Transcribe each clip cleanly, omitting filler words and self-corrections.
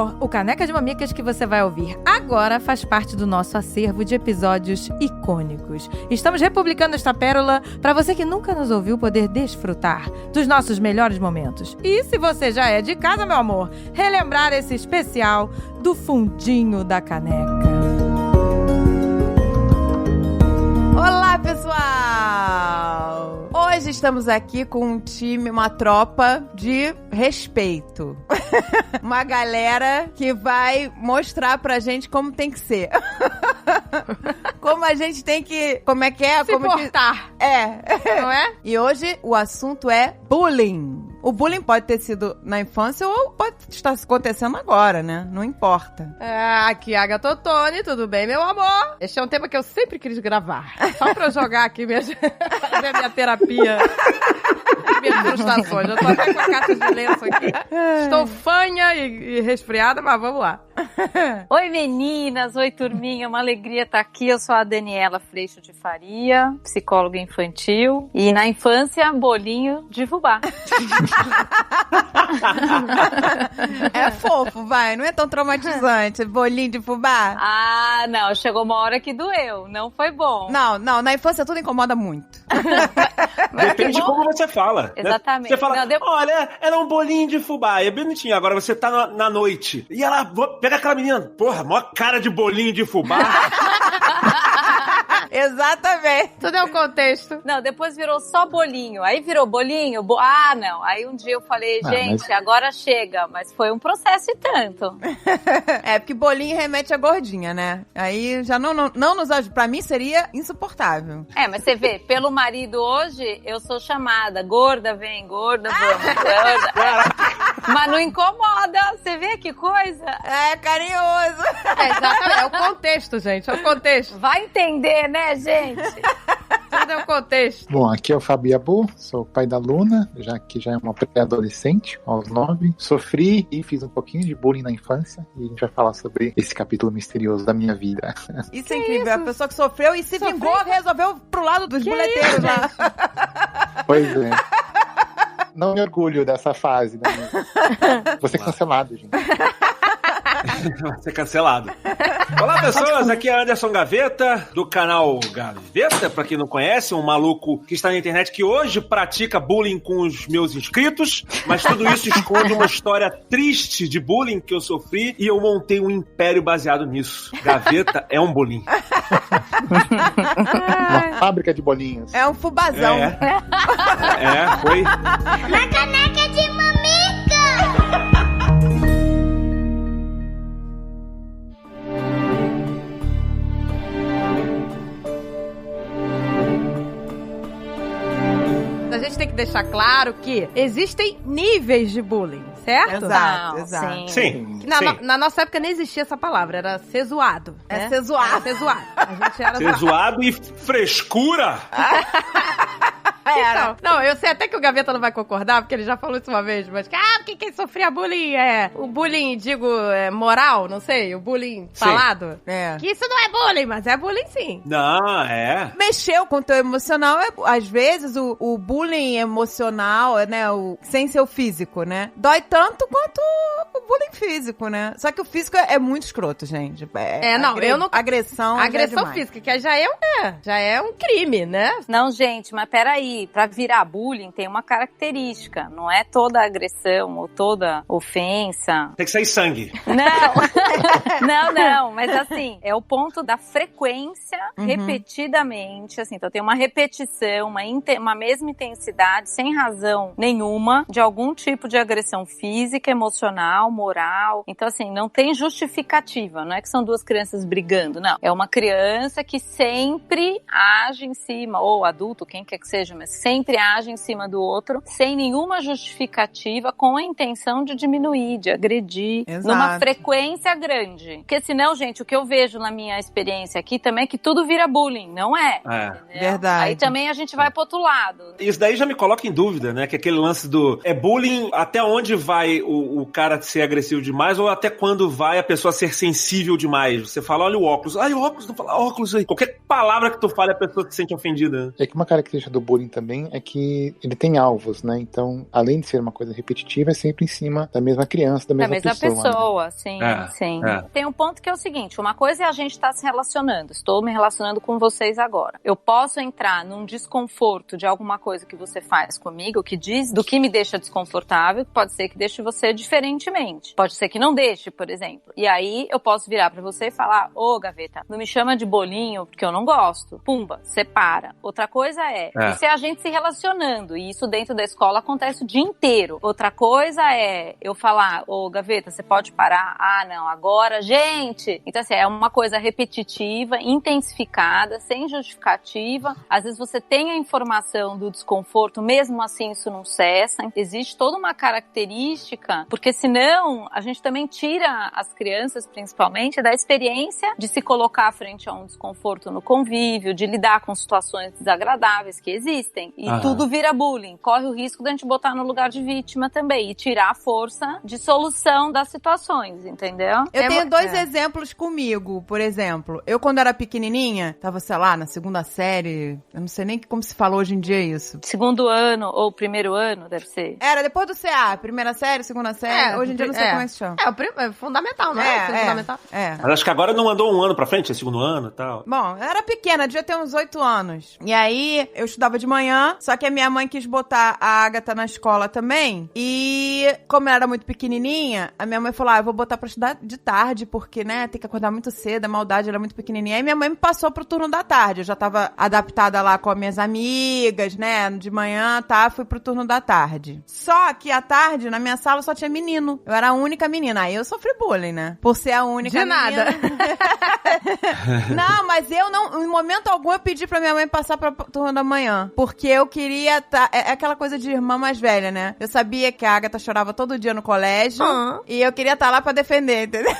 amor, o Caneca de Mamicas que você vai ouvir agora faz parte do nosso acervo de episódios icônicos. Estamos republicando esta pérola para você que nunca nos ouviu poder desfrutar dos nossos melhores momentos. E se você já é de casa, meu amor, relembrar esse especial do fundinho da caneca. Olá, pessoal! Hoje estamos aqui com um time, uma tropa de respeito. Uma galera que vai mostrar pra gente como tem que ser. Como a gente tem que... Como é que é? Se portar. Não é? E hoje o assunto é bullying. O bullying pode ter sido na infância ou pode estar acontecendo agora, né? Não importa. Aqui é a Agatha Ottoni, tudo bem, meu amor? Este é um tema que eu sempre quis gravar. Só pra eu jogar aqui, fazer minha terapia. Minhas frustrações. Eu tô até com a caixa de lenço aqui. Estou fanha e resfriada, mas vamos lá. Oi, meninas. Oi, turminha. Uma alegria estar aqui. Eu sou a Daniela Freixo de Faria, psicóloga infantil. E na infância, bolinho de fubá. É fofo, vai. Não é tão traumatizante. Bolinho de fubá. Ah, não. Chegou uma hora que doeu. Não foi bom. Não. Na infância tudo incomoda muito. Depende de como você fala. Exatamente. Né? Você fala, olha, era um bolinho de fubá. É bonitinho. Agora você tá na noite. E ela pega aquela menina. Porra, maior cara de bolinho de fubá. Exatamente. Tudo é o contexto. Não, depois virou só bolinho. Aí virou bolinho. Ah, não. Aí um dia eu falei, gente, agora chega. Mas foi um processo e tanto. É, porque bolinho remete a gordinha, né? Aí já não nos ajuda. Pra mim seria insuportável. É, mas você vê, pelo marido hoje, eu sou chamada. Gorda, vem, gorda, vamos, gorda. Mas não incomoda. Você vê que coisa? É carinhoso. Exatamente. É o contexto, gente. É o contexto. Vai entender, né, gente? Tudo é o contexto. Bom, aqui é o Fábio Abu, sou pai da Luna, que já é uma pré-adolescente, aos 9. Sofri e fiz um pouquinho de bullying na infância e a gente vai falar sobre esse capítulo misterioso da minha vida. Isso é incrível, a pessoa que sofreu e se vingou, resolveu pro lado dos boleteiros lá. Pois é. Não me orgulho dessa fase. Né? Vou ser cancelado, gente. Vai ser cancelado. Olá, pessoas, aqui é Anderson Gaveta, do canal Gaveta, pra quem não conhece, um maluco que está na internet que hoje pratica bullying com os meus inscritos, mas tudo isso esconde uma história triste de bullying que eu sofri e eu montei um império baseado nisso. Gaveta é um bullying. Uma fábrica de bolinhos. É um fubazão. Foi. Na caneca de mamica! A gente tem que deixar claro que existem níveis de bullying, certo? Exato. Sim. Na nossa época nem existia essa palavra, era ser zoado. Né? Ser zoado. Ser zoado. A gente era Ser zoado e frescura. Então, não, eu sei até que o Gaveta não vai concordar, porque ele já falou isso uma vez, mas que quem sofria bullying o bullying, moral, não sei, o bullying falado. É. Que isso não é bullying, mas é bullying sim. Não, é. Mexeu com o teu emocional, às vezes o bullying emocional, né, sem ser o físico, né, dói tanto quanto o bullying físico, né? Só que o físico é muito escroto, gente. Eu não... Agressão física, que já é um crime, né? Não, gente, mas peraí. Pra virar bullying tem uma característica. Não é toda agressão ou toda ofensa. Tem que sair sangue. Não. Mas assim, é o ponto da frequência repetidamente. Assim, então tem uma repetição, uma mesma intensidade, sem razão nenhuma, de algum tipo de agressão física, emocional, moral. Então assim, não tem justificativa. Não é que são duas crianças brigando, não. É uma criança que sempre age em cima, ou adulto, quem quer que seja, mas sempre age em cima do outro, sem nenhuma justificativa, com a intenção de diminuir, de agredir, numa frequência grande. Porque senão, gente, o que eu vejo na minha experiência aqui também é que tudo vira bullying, não é? Verdade. Aí também a gente vai pro outro lado. Isso daí já me coloca em dúvida, né? Que aquele lance do... É bullying até onde vai o cara ser agressivo demais ou até quando vai a pessoa ser sensível demais? Você fala, olha o óculos. Ai, óculos, não fala óculos aí. Qualquer palavra que tu fale, a pessoa se sente ofendida. É que uma característica do bullying também é que ele tem alvos, né? Então, além de ser uma coisa repetitiva, é sempre em cima da mesma criança, da mesma pessoa. Né? Sim, É, sim. é. Tem um ponto que é o seguinte, uma coisa é a gente estar se relacionando. Estou me relacionando com vocês agora. Eu posso entrar num desconforto de alguma coisa que você faz comigo, que diz do que me deixa desconfortável, pode ser que deixe você diferentemente. Pode ser que não deixe, por exemplo. E aí eu posso virar pra você e falar, ô, Gaveta, não me chama de bolinho porque eu não gosto. Pumba, separa. Outra coisa isso é a gente se relacionando, e isso dentro da escola acontece o dia inteiro. Outra coisa é eu falar, ô, Gaveta, você pode parar? Ah, não, agora, gente! Então, assim, é uma coisa repetitiva, intensificada, sem justificativa. Às vezes você tem a informação do desconforto, mesmo assim isso não cessa. Existe toda uma característica, porque senão a gente também tira as crianças, principalmente, da experiência de se colocar frente a um desconforto no convívio, de lidar com situações desagradáveis que existem. E tudo vira bullying. Corre o risco de a gente botar no lugar de vítima também e tirar a força de solução das situações, entendeu? Eu tenho dois exemplos comigo, por exemplo. Eu, quando era pequenininha, tava, sei lá, na segunda série, eu não sei nem como se fala hoje em dia isso. Segundo ano ou primeiro ano, deve ser. Era depois do CA, primeira série, segunda série, hoje em dia eu não sei como é que se chama. É fundamental, não é? Fundamental. É. Mas acho que agora não andou um ano pra frente, é segundo ano e tal. Bom, eu era pequena, devia ter uns 8 anos. E aí, eu estudava de manhã, só que a minha mãe quis botar a Agatha na escola também. E, como ela era muito pequenininha, a minha mãe falou, eu vou botar pra estudar de tarde, porque, né, tem que acordar muito cedo, a maldade, ela é muito pequenininha. Aí minha mãe me passou pro turno da tarde. Eu já tava adaptada lá com as minhas amigas, né, de manhã, tá, fui pro turno da tarde. Só que à tarde, na minha sala, só tinha menino. Eu era a única menina. Aí eu sofri bullying, né? Por ser a única de menina. nada. Não, mas eu não, em momento algum eu pedi pra minha mãe passar pra turma da manhã, porque eu queria é aquela coisa de irmã mais velha, né? Eu sabia que a Agatha chorava todo dia no colégio e eu queria estar lá pra defender, entendeu?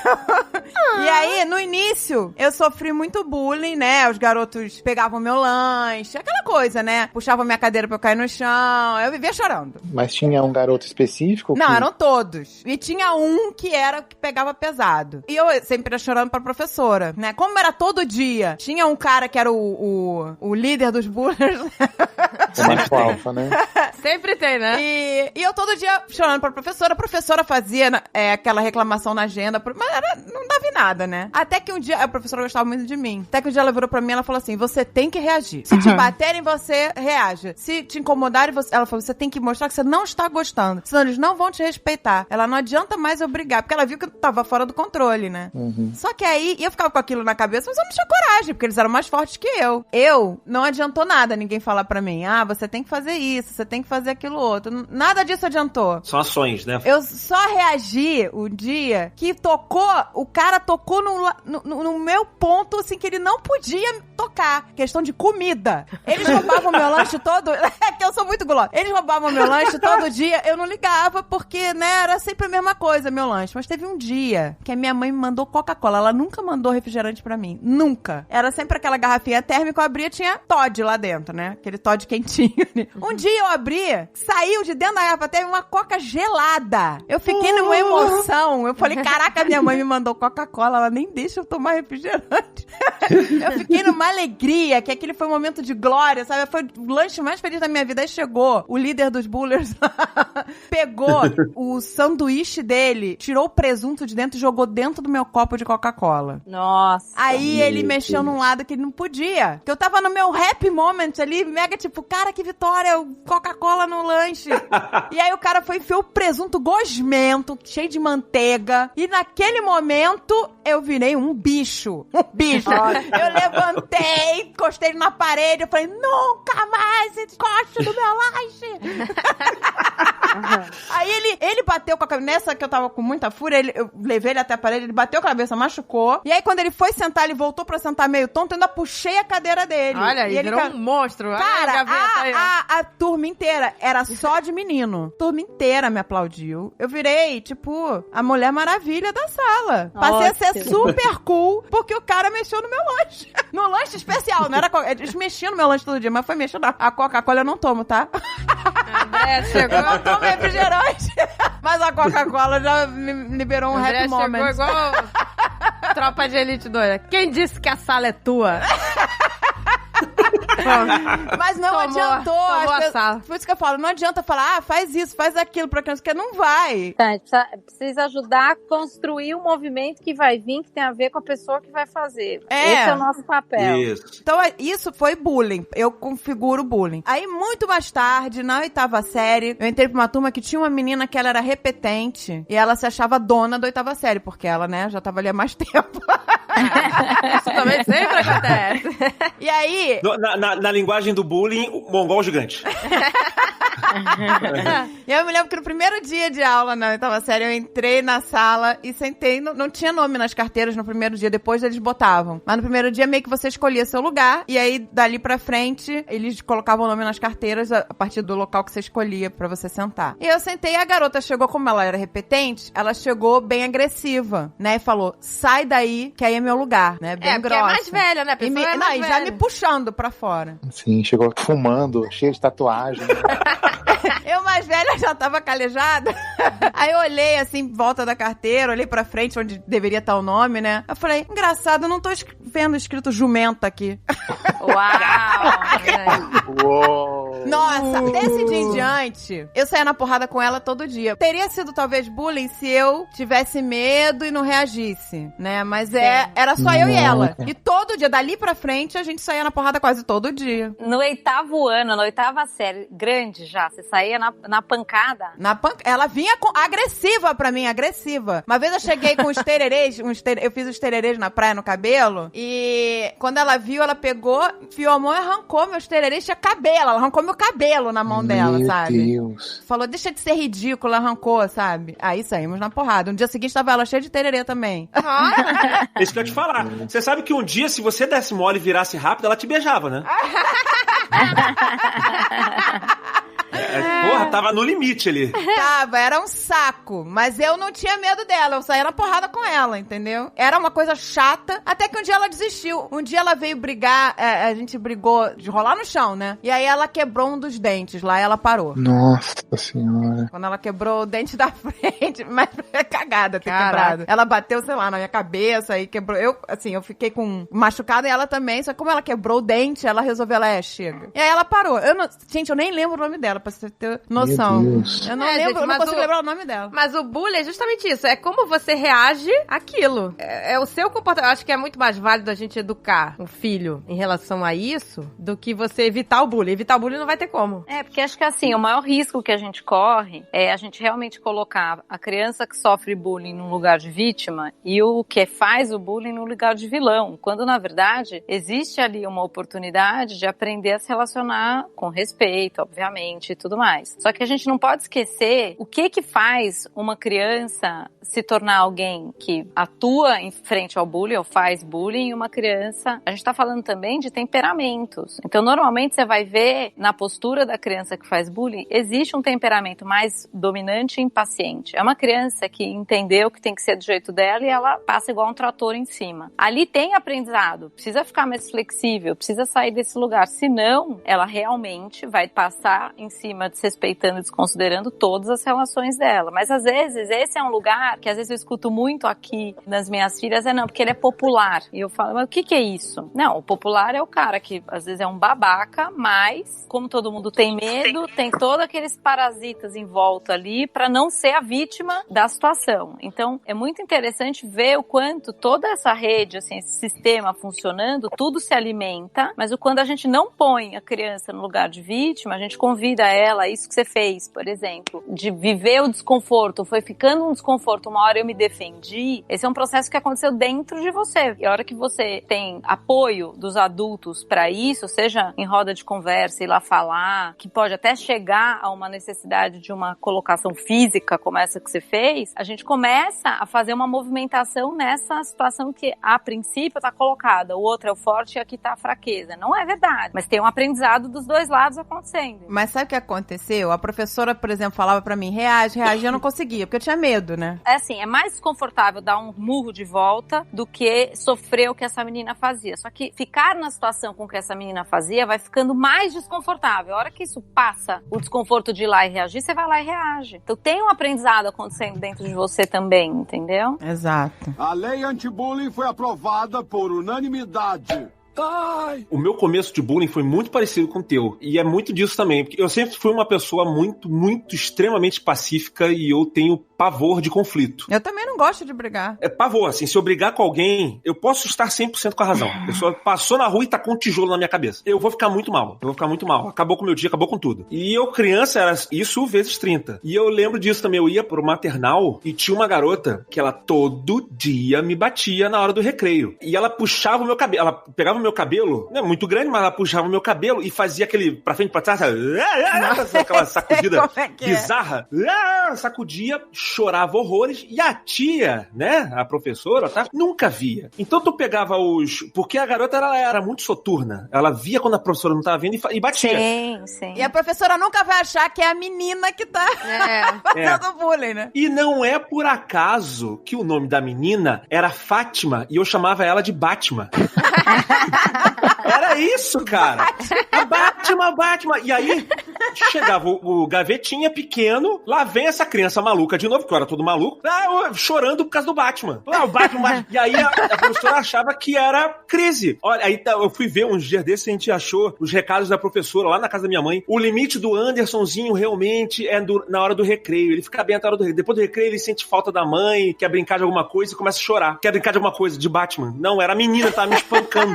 E aí, no início, eu sofri muito bullying, né? Os garotos pegavam meu lanche, aquela coisa, né? Puxavam minha cadeira pra eu cair no chão, eu vivia chorando. Mas tinha um garoto específico? Não, eram todos. E tinha um que era o que pegava pesado. E eu sempre ia chorando pra professora, né? Como era todo dia, tinha um cara que era o líder dos bullies. O macho alfa, né? Sempre tem, né? E eu todo dia chorando pra professora. A professora fazia aquela reclamação na agenda, mas não dava em nada, né? Até que um dia, a professora gostava muito de mim. Até que um dia ela virou pra mim e ela falou assim, você tem que reagir. Se te baterem, você reage. Se te incomodarem, ela falou, você tem que mostrar que você não está gostando. Senão eles não vão te respeitar. Ela não adianta mais eu brigar, porque ela viu que eu tava fora do controle, né? Só que aí, eu ficava com aquilo na cabeça, mas eu não tinha coragem, porque eles eram mais fortes que eu. Não adiantou nada ninguém falar pra mim, você tem que fazer isso, você tem que fazer aquilo outro. Nada disso adiantou. São ações, né? Eu só reagi o dia que o cara tocou no meu ponto, assim, que ele não podia tocar. Questão de comida. Eles roubavam meu lanche todo... É que eu sou muito gulosa. Eles roubavam meu lanche todo dia, eu não ligava, porque, né, era sempre a mesma coisa, meu lanche. Mas teve um dia que a minha mãe me mandou Coca-Cola. Ela nunca mandou refrigerante pra mim. Nunca. Era sempre aquela garrafinha térmica, eu abria, tinha Toddy lá dentro, né? Aquele Toddy quentinho. Um dia eu abri, saiu de dentro da garrafa, teve uma Coca gelada. Eu fiquei numa emoção. Eu falei, caraca, minha mãe me mandou Coca-Cola, ela nem deixa eu tomar refrigerante. Eu fiquei numa alegria, que aquele foi um momento de glória, sabe? Foi o lanche mais feliz da minha vida. Aí chegou o líder dos bullers, pegou o sanduíche dele, tirou o presunto de dentro e jogou dentro do meu copo de Coca-Cola. Nossa. Aí ele mexeu num lado que ele não podia. Que eu tava no meu happy moment ali, mega tipo, cara, que vitória, Coca-Cola no lanche. E aí o cara foi e enfiou o presunto gosmento, cheio de manteiga. E naquele momento, eu virei um bicho. Um bicho. Eu levantei, encostei ele na parede, eu falei, nunca mais encoste no meu lanche. Aí ele bateu com a cabeça, nessa que eu tava com muita fúria, eu levei ele até a parede, ele bateu com a cabeça, machucou. E aí quando ele foi sentar, ele voltou pra sentar meio tonto, eu ainda puxei a cadeira dele. Olha aí, virou um monstro. Cara, a turma inteira era só de menino. A turma inteira me aplaudiu. Eu virei, tipo, a Mulher Maravilha da sala. Passei a ser super cool, porque o cara mexeu no meu lanche. No lanche especial, não era... Eles mexiam no meu lanche todo dia, mas foi mexendo. A Coca-Cola eu não tomo, tá? André, chegou. Eu não tomo refrigerante. Mas Mas a Coca-Cola já me liberou um André happy moment. chegou igual Tropa de Elite 2. Quem disse que a sala é tua? Mas não adiantou. a sala. Por isso que eu falo, não adianta falar, faz isso, faz aquilo pra criança, porque não vai. Tá, a gente precisa ajudar a construir um movimento que vai vir, que tem a ver com a pessoa que vai fazer. Esse é o nosso papel. Isso. Então, isso foi bullying. Eu configuro bullying. Aí, muito mais tarde, na 8ª série, eu entrei pra uma turma que tinha uma menina que ela era repetente e ela se achava dona da 8ª série, porque ela, né, já tava ali há mais tempo. Isso também sempre acontece. E aí... Na linguagem do bullying, o mongol gigante. E eu me lembro que no primeiro dia de aula na 8ª série, eu entrei na sala e sentei, não tinha nome nas carteiras no primeiro dia, depois eles botavam. Mas no primeiro dia meio que você escolhia seu lugar, e aí dali pra frente, eles colocavam o nome nas carteiras a partir do local que você escolhia pra você sentar. E eu sentei e a garota chegou, como ela era repetente, ela chegou bem agressiva, né? E falou, sai daí, que aí é meu lugar, né? Bem grossa. Porque é mais velha, né? A pessoa é mais e velha. já me puxando pra fora. Sim, chegou fumando, cheio de tatuagem. Eu mais velha já tava calejada. Aí eu olhei assim, em volta da carteira, olhei pra frente, onde deveria estar o nome, né? Eu falei, engraçado, eu não tô vendo escrito jumenta aqui. Uau! Uou! Nossa, desse dia em diante, eu saía na porrada com ela todo dia. Teria sido talvez bullying se eu tivesse medo e não reagisse, né? Mas era só eu e ela. E todo dia, dali pra frente, a gente saía na porrada quase todo dia. No 8º ano, na 8ª série, grande já, você saía na pancada. Ela vinha agressiva pra mim, agressiva. Uma vez eu cheguei com os tererês, eu fiz os tererês na praia no cabelo, e quando ela viu, ela pegou, enfiou a mão e arrancou meus tererês, tinha cabelo, ela arrancou meu cabelo na mão dela, sabe? Meu Deus. Falou, deixa de ser ridícula, arrancou, sabe? Aí saímos na porrada. No dia seguinte tava ela cheia de tererê também. Isso que eu ia te falar. Você sabe que um dia, se você desse mole e virasse rápido, ela te beijava, né? Porra, tava no limite ali. Tava, era um saco. Mas eu não tinha medo dela, eu saía na porrada com ela, entendeu? Era uma coisa chata, até que um dia ela desistiu. Um dia ela veio brigar, a gente brigou de rolar no chão, né? E aí ela quebrou um dos dentes lá e ela parou. Nossa senhora. Quando ela quebrou o dente da frente, mas é cagada ter Caraca. quebrado. Ela bateu, sei lá, na minha cabeça e quebrou. Eu fiquei com machucada e ela também. Só que como ela quebrou o dente, ela resolveu, chega. E aí ela parou. Gente, eu nem lembro o nome dela, pra você ter noção. Meu Deus. Eu não É, lembro, gente, eu não mas consigo lembrar o nome dela. Mas o bullying é justamente isso. É como você reage àquilo. É o seu comportamento. Eu acho que é muito mais válido a gente educar o filho em relação a isso do que você evitar o bullying. Evitar o bullying não vai ter como. Porque acho que assim, o maior risco que a gente corre é a gente realmente colocar a criança que sofre bullying num lugar de vítima e o que faz o bullying num lugar de vilão. Quando, na verdade, existe ali uma oportunidade de aprender a se relacionar com respeito, obviamente, e tudo mais. Só que a gente não pode esquecer o que faz uma criança se tornar alguém que atua em frente ao bullying ou faz bullying e uma criança... A gente tá falando também de temperamentos. Então, normalmente, você vai ver na postura da criança que faz bullying, existe um temperamento mais dominante e impaciente. É uma criança que entendeu que tem que ser do jeito dela e ela passa igual um trator em cima. Ali tem aprendizado, precisa ficar mais flexível, precisa sair desse lugar. Senão, ela realmente vai passar em cima, desrespeitando e desconsiderando todas as relações dela. Mas, às vezes, esse é um lugar que às vezes eu escuto muito aqui nas minhas filhas, não, porque ele é popular. E eu falo, mas o que é isso? Não, o popular é o cara que às vezes é um babaca, mas como todo mundo tem medo, tem todos aqueles parasitas em volta ali pra não ser a vítima da situação. Então, é muito interessante ver o quanto toda essa rede, assim, esse sistema funcionando, tudo se alimenta, mas o quando a gente não põe a criança no lugar de vítima, a gente convida ela, isso que você fez, por exemplo, de viver o desconforto, foi ficando um desconforto, uma hora eu me defendi, esse é um processo que aconteceu dentro de você. E a hora que você tem apoio dos adultos pra isso, seja em roda de conversa, ir lá falar, que pode até chegar a uma necessidade de uma colocação física como essa que você fez, a gente começa a fazer uma movimentação nessa situação que a princípio tá colocada, o outro é o forte e aqui tá a fraqueza. Não é verdade, mas tem um aprendizado dos dois lados acontecendo. Mas sabe o que aconteceu? A professora, por exemplo, falava pra mim, reage, eu não conseguia, porque eu tinha medo, né? É assim, é mais desconfortável dar um murro de volta do que sofrer o que essa menina fazia. Só que ficar na situação com o que essa menina fazia vai ficando mais desconfortável. A hora que isso passa, o desconforto de ir lá e reagir, você vai lá e reage. Então tem um aprendizado acontecendo dentro de você também, entendeu? Exato. A lei anti-bullying foi aprovada por unanimidade. Ai. O meu começo de bullying foi muito parecido com o teu. E é muito disso também. Porque eu sempre fui uma pessoa muito, muito extremamente pacífica e eu tenho pavor de conflito. Eu também não gosto de brigar. É pavor, assim, se eu brigar com alguém, eu posso estar 100% com a razão. A pessoa passou na rua e tacou um tijolo na minha cabeça. Eu vou ficar muito mal. Acabou com o meu dia, acabou com tudo. E eu, criança, era isso vezes 30. E eu lembro disso também. Eu ia pro maternal e tinha uma garota que ela todo dia me batia na hora do recreio. E ela puxava o meu cabelo. Ela pegava o meu cabelo, não é muito grande, mas ela puxava o meu cabelo e fazia aquele pra frente, pra trás, aquela sacudida bizarra. Sacudia, chorava horrores, e a tia, né, a professora, tá, nunca via. Então tu pegava porque a garota ela era muito soturna, ela via quando a professora não tava vendo e batia. Sim. E a professora nunca vai achar que é a menina que tá fazendo bullying, né? E não é por acaso que o nome da menina era Fátima e eu chamava ela de Batman. Era isso, cara. Batman. E aí, chegava o gavetinha pequeno, lá vem essa criança maluca de novo, porque eu era todo maluco, chorando por causa do Batman. O Batman. E aí, a professora achava que era crise. Olha, aí eu fui ver uns dias desses, a gente achou os recados da professora lá na casa da minha mãe. O limite do Andersonzinho realmente é na hora do recreio. Ele fica bem até a hora do recreio. Depois do recreio, ele sente falta da mãe, quer brincar de alguma coisa e começa a chorar. Quer brincar de alguma coisa, de Batman. Não, era a menina, tava me espancando.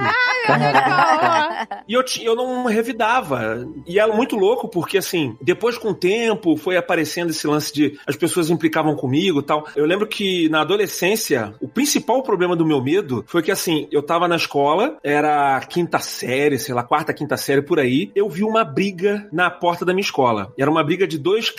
E eu não revidava. E era muito louco, porque assim, depois com o tempo foi aparecendo esse lance de as pessoas implicavam comigo e tal. Eu lembro que na adolescência, o principal problema do meu medo foi que assim, eu tava na escola, era a quinta série, sei lá, quarta, quinta série, por aí, eu vi uma briga na porta da minha escola. Era uma briga de dois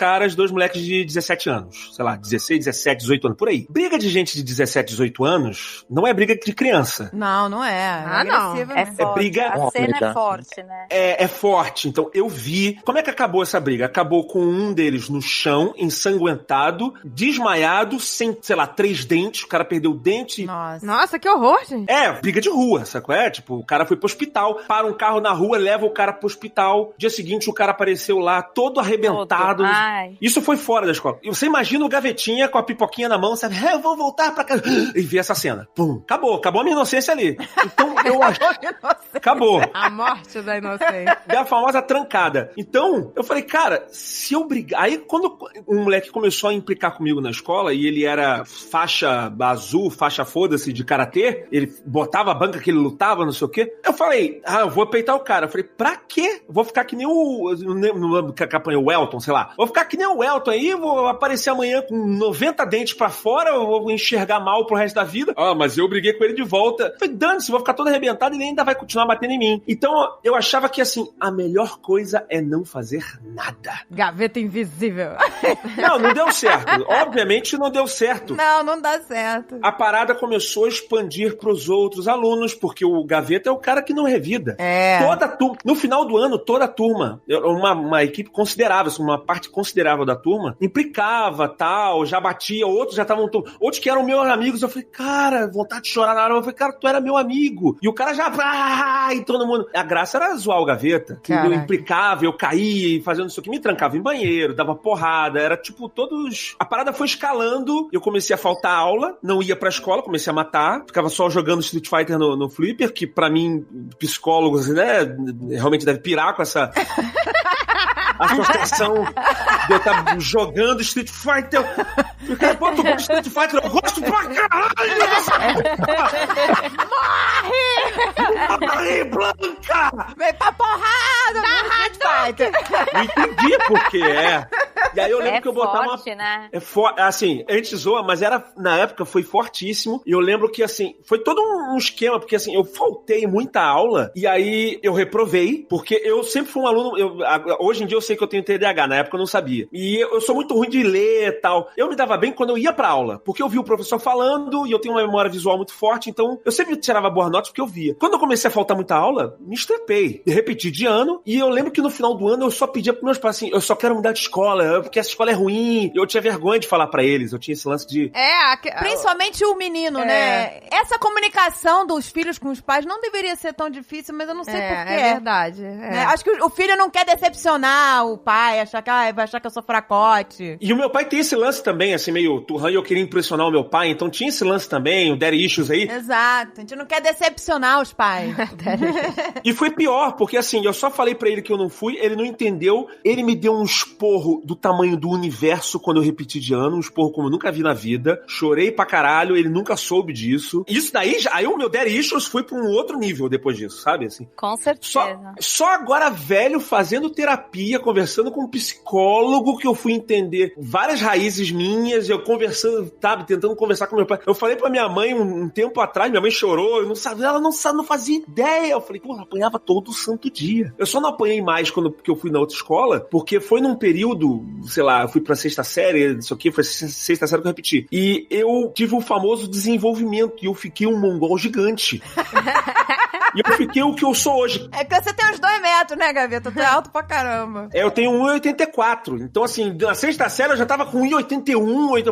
moleques de 17 anos, sei lá, 16, 17, 18 anos, por aí. Briga de gente de 17, 18 anos não é briga de criança. Não é. Não. É forte. Briga... A cena é forte, né? É forte. Então, eu vi... Como é que acabou essa briga? Acabou com um deles no chão, ensanguentado, desmaiado, sem, sei lá, 3 dentes. O cara perdeu o dente. Nossa, que horror, gente. Briga de rua, sacou? Tipo, o cara foi pro hospital, para um carro na rua, leva o cara pro hospital. Dia seguinte, o cara apareceu lá, todo arrebentado. Isso foi fora da escola. E você imagina o gavetinha com a pipoquinha na mão, sabe? Eu vou voltar pra casa. E vi essa cena. Pum. Acabou a minha inocência ali. Então, eu acho... Acabou. A morte da inocência. É a famosa trancada. Então, eu falei, cara, se eu brigar... Aí, quando um moleque começou a implicar comigo na escola, e ele era faixa azul, faixa foda-se de karatê, ele botava a banca que ele lutava, não sei o quê, eu falei, eu vou peitar o cara. Eu falei, pra quê? Vou ficar que nem no que apanhou o Elton, sei lá. Vou ficar que nem o Elton aí, vou aparecer amanhã com 90 dentes pra fora, eu vou enxergar mal pro resto da vida. Mas eu briguei com ele de volta. Eu falei, dane-se, vou ficar todo arrebentado e ele ainda vai continuar batendo em mim. Então, eu achava que, assim, a melhor coisa é não fazer nada. Gaveta invisível. Não deu certo. Obviamente não deu certo. Não dá certo. A parada começou a expandir pros outros alunos, porque o Gaveta é o cara que não revida. Toda turma, no final do ano, toda a turma, uma equipe considerável, uma parte considerável da turma, implicava, tal, já batia, outros já estavam... Outros que eram meus amigos, eu falei, cara, vontade de chorar na hora, eu falei, cara, tu era meu amigo. E o cara já... E todo mundo... A graça era zoar o Gaveta, que eu implicava, eu caía e fazendo isso aqui, me trancava em banheiro, dava porrada, era tipo todos... A parada foi escalando, eu comecei a faltar aula, não ia pra escola, comecei a matar, ficava só jogando Street Fighter no Flipper, que pra mim, psicólogos, né, realmente deve pirar com essa... associação de eu estar jogando Street Fighter. O cara, pô, tu gosta de Street Fighter? Eu gosto pra caralho! Morre, Blanca! Vem pra porrada! Street Fighter! Não entendi por que E aí eu lembro que eu botava forte, né? Assim, a gente zoa, mas na época foi fortíssimo. E eu lembro que, assim, foi todo um esquema, porque, assim, eu faltei muita aula e aí eu reprovei, porque eu sempre fui um aluno, hoje em dia eu sei que eu tenho TDAH, na época eu não sabia. E eu sou muito ruim de ler e tal. Eu me dava bem quando eu ia pra aula, porque eu via o professor falando e eu tenho uma memória visual muito forte, então eu sempre tirava boas notas porque eu via. Quando eu comecei a faltar muita aula, me estrepei. Repeti de ano e eu lembro que no final do ano eu só pedia pros meus pais assim, eu só quero mudar de escola, porque essa escola é ruim. Eu tinha vergonha de falar pra eles, eu tinha esse lance de... Principalmente o menino, né? Essa comunicação dos filhos com os pais não deveria ser tão difícil, mas eu não sei porquê. É verdade. Né? Acho que o filho não quer decepcionar o pai, achar que vai achar que eu sou fracote. E o meu pai tem esse lance também, assim, meio turrão, e eu queria impressionar o meu pai, então tinha esse lance também, o daddy issues aí. Exato, a gente não quer decepcionar os pais. E foi pior, porque assim, eu só falei pra ele que eu não fui, ele não entendeu, ele me deu um esporro do tamanho do universo quando eu repeti de ano, um esporro como eu nunca vi na vida, chorei pra caralho, ele nunca soube disso. Isso daí, aí o meu daddy issues foi pra um outro nível depois disso, sabe, assim. Com certeza. Só agora velho, fazendo terapia, conversando com um psicólogo, que eu fui entender várias raízes minhas, eu conversando, sabe, tentando conversar com meu pai. Eu falei pra minha mãe um tempo atrás, minha mãe chorou, eu não sabia, ela não fazia ideia. Eu falei, ela apanhava todo santo dia. Eu só não apanhei mais porque eu fui na outra escola, porque foi num período, sei lá, eu fui pra sexta série, isso aqui, foi sexta série que eu repeti. E eu tive o famoso desenvolvimento, e eu fiquei um mongol gigante. E eu fiquei o que eu sou hoje. É que você tem uns 2 metros, né, Gaveta? Tu é alto pra caramba. Eu tenho 1,84. Então, assim, na sexta série eu já tava com 1,81.